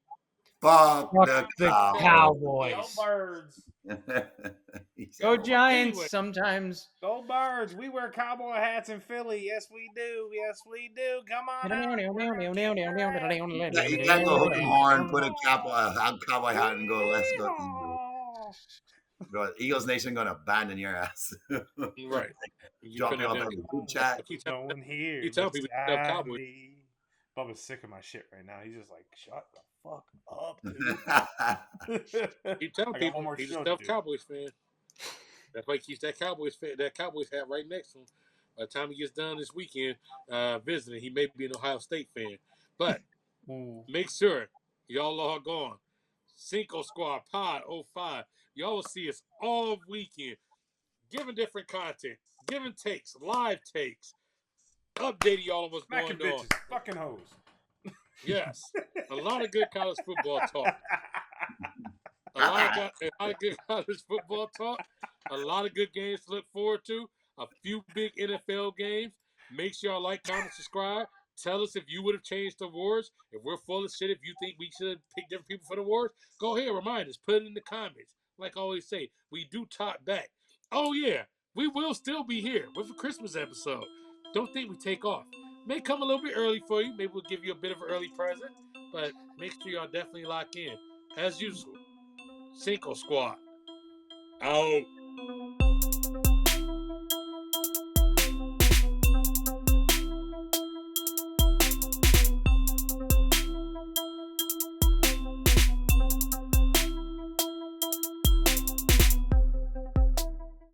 Fuck fuck the the Cowboys. Go Cowboys. Birds. Go Giants Anyway. sometimes. Go Birds. We wear cowboy hats in Philly. Yes, we do. Yes, we do. Come on out. You can't go hook 'em horn, put a cowboy hat, and go. Let's go. Eagles Nation gonna abandon your ass. Right. You Drop me finna off do- in the group chat. No one here. You tell people you love beside Cowboys. me. Bubba's sick of my shit right now. He's just like, shut the fuck up, dude. Keep telling I got one people more he's a show to tough do. Cowboys fan. That's why he keeps that Cowboys hat right next to him. By the time he gets done this weekend visiting, he may be an Ohio State fan. But make sure y'all log on. CINCO Squad Pod 05. Y'all will see us all weekend, giving different content, giving takes, live takes, updating y'all on what's Smacking going on. bitches. Fucking hoes. Yes, a lot of good college football talk. A lot of good college football talk. A lot of good games to look forward to. A few big NFL games. Make sure y'all like, comment, subscribe. Tell us if you would have changed the awards. If we're full of shit, if you think we should have picked different people for the awards, go ahead, remind us. Put it in the comments. Like I always say, we do talk back. Oh, yeah, we will still be here with a Christmas episode. Don't think we take off. May come a little bit early for you. Maybe we'll give you a bit of an early present. But make sure y'all definitely lock in. As usual, CINCO Squad. Out.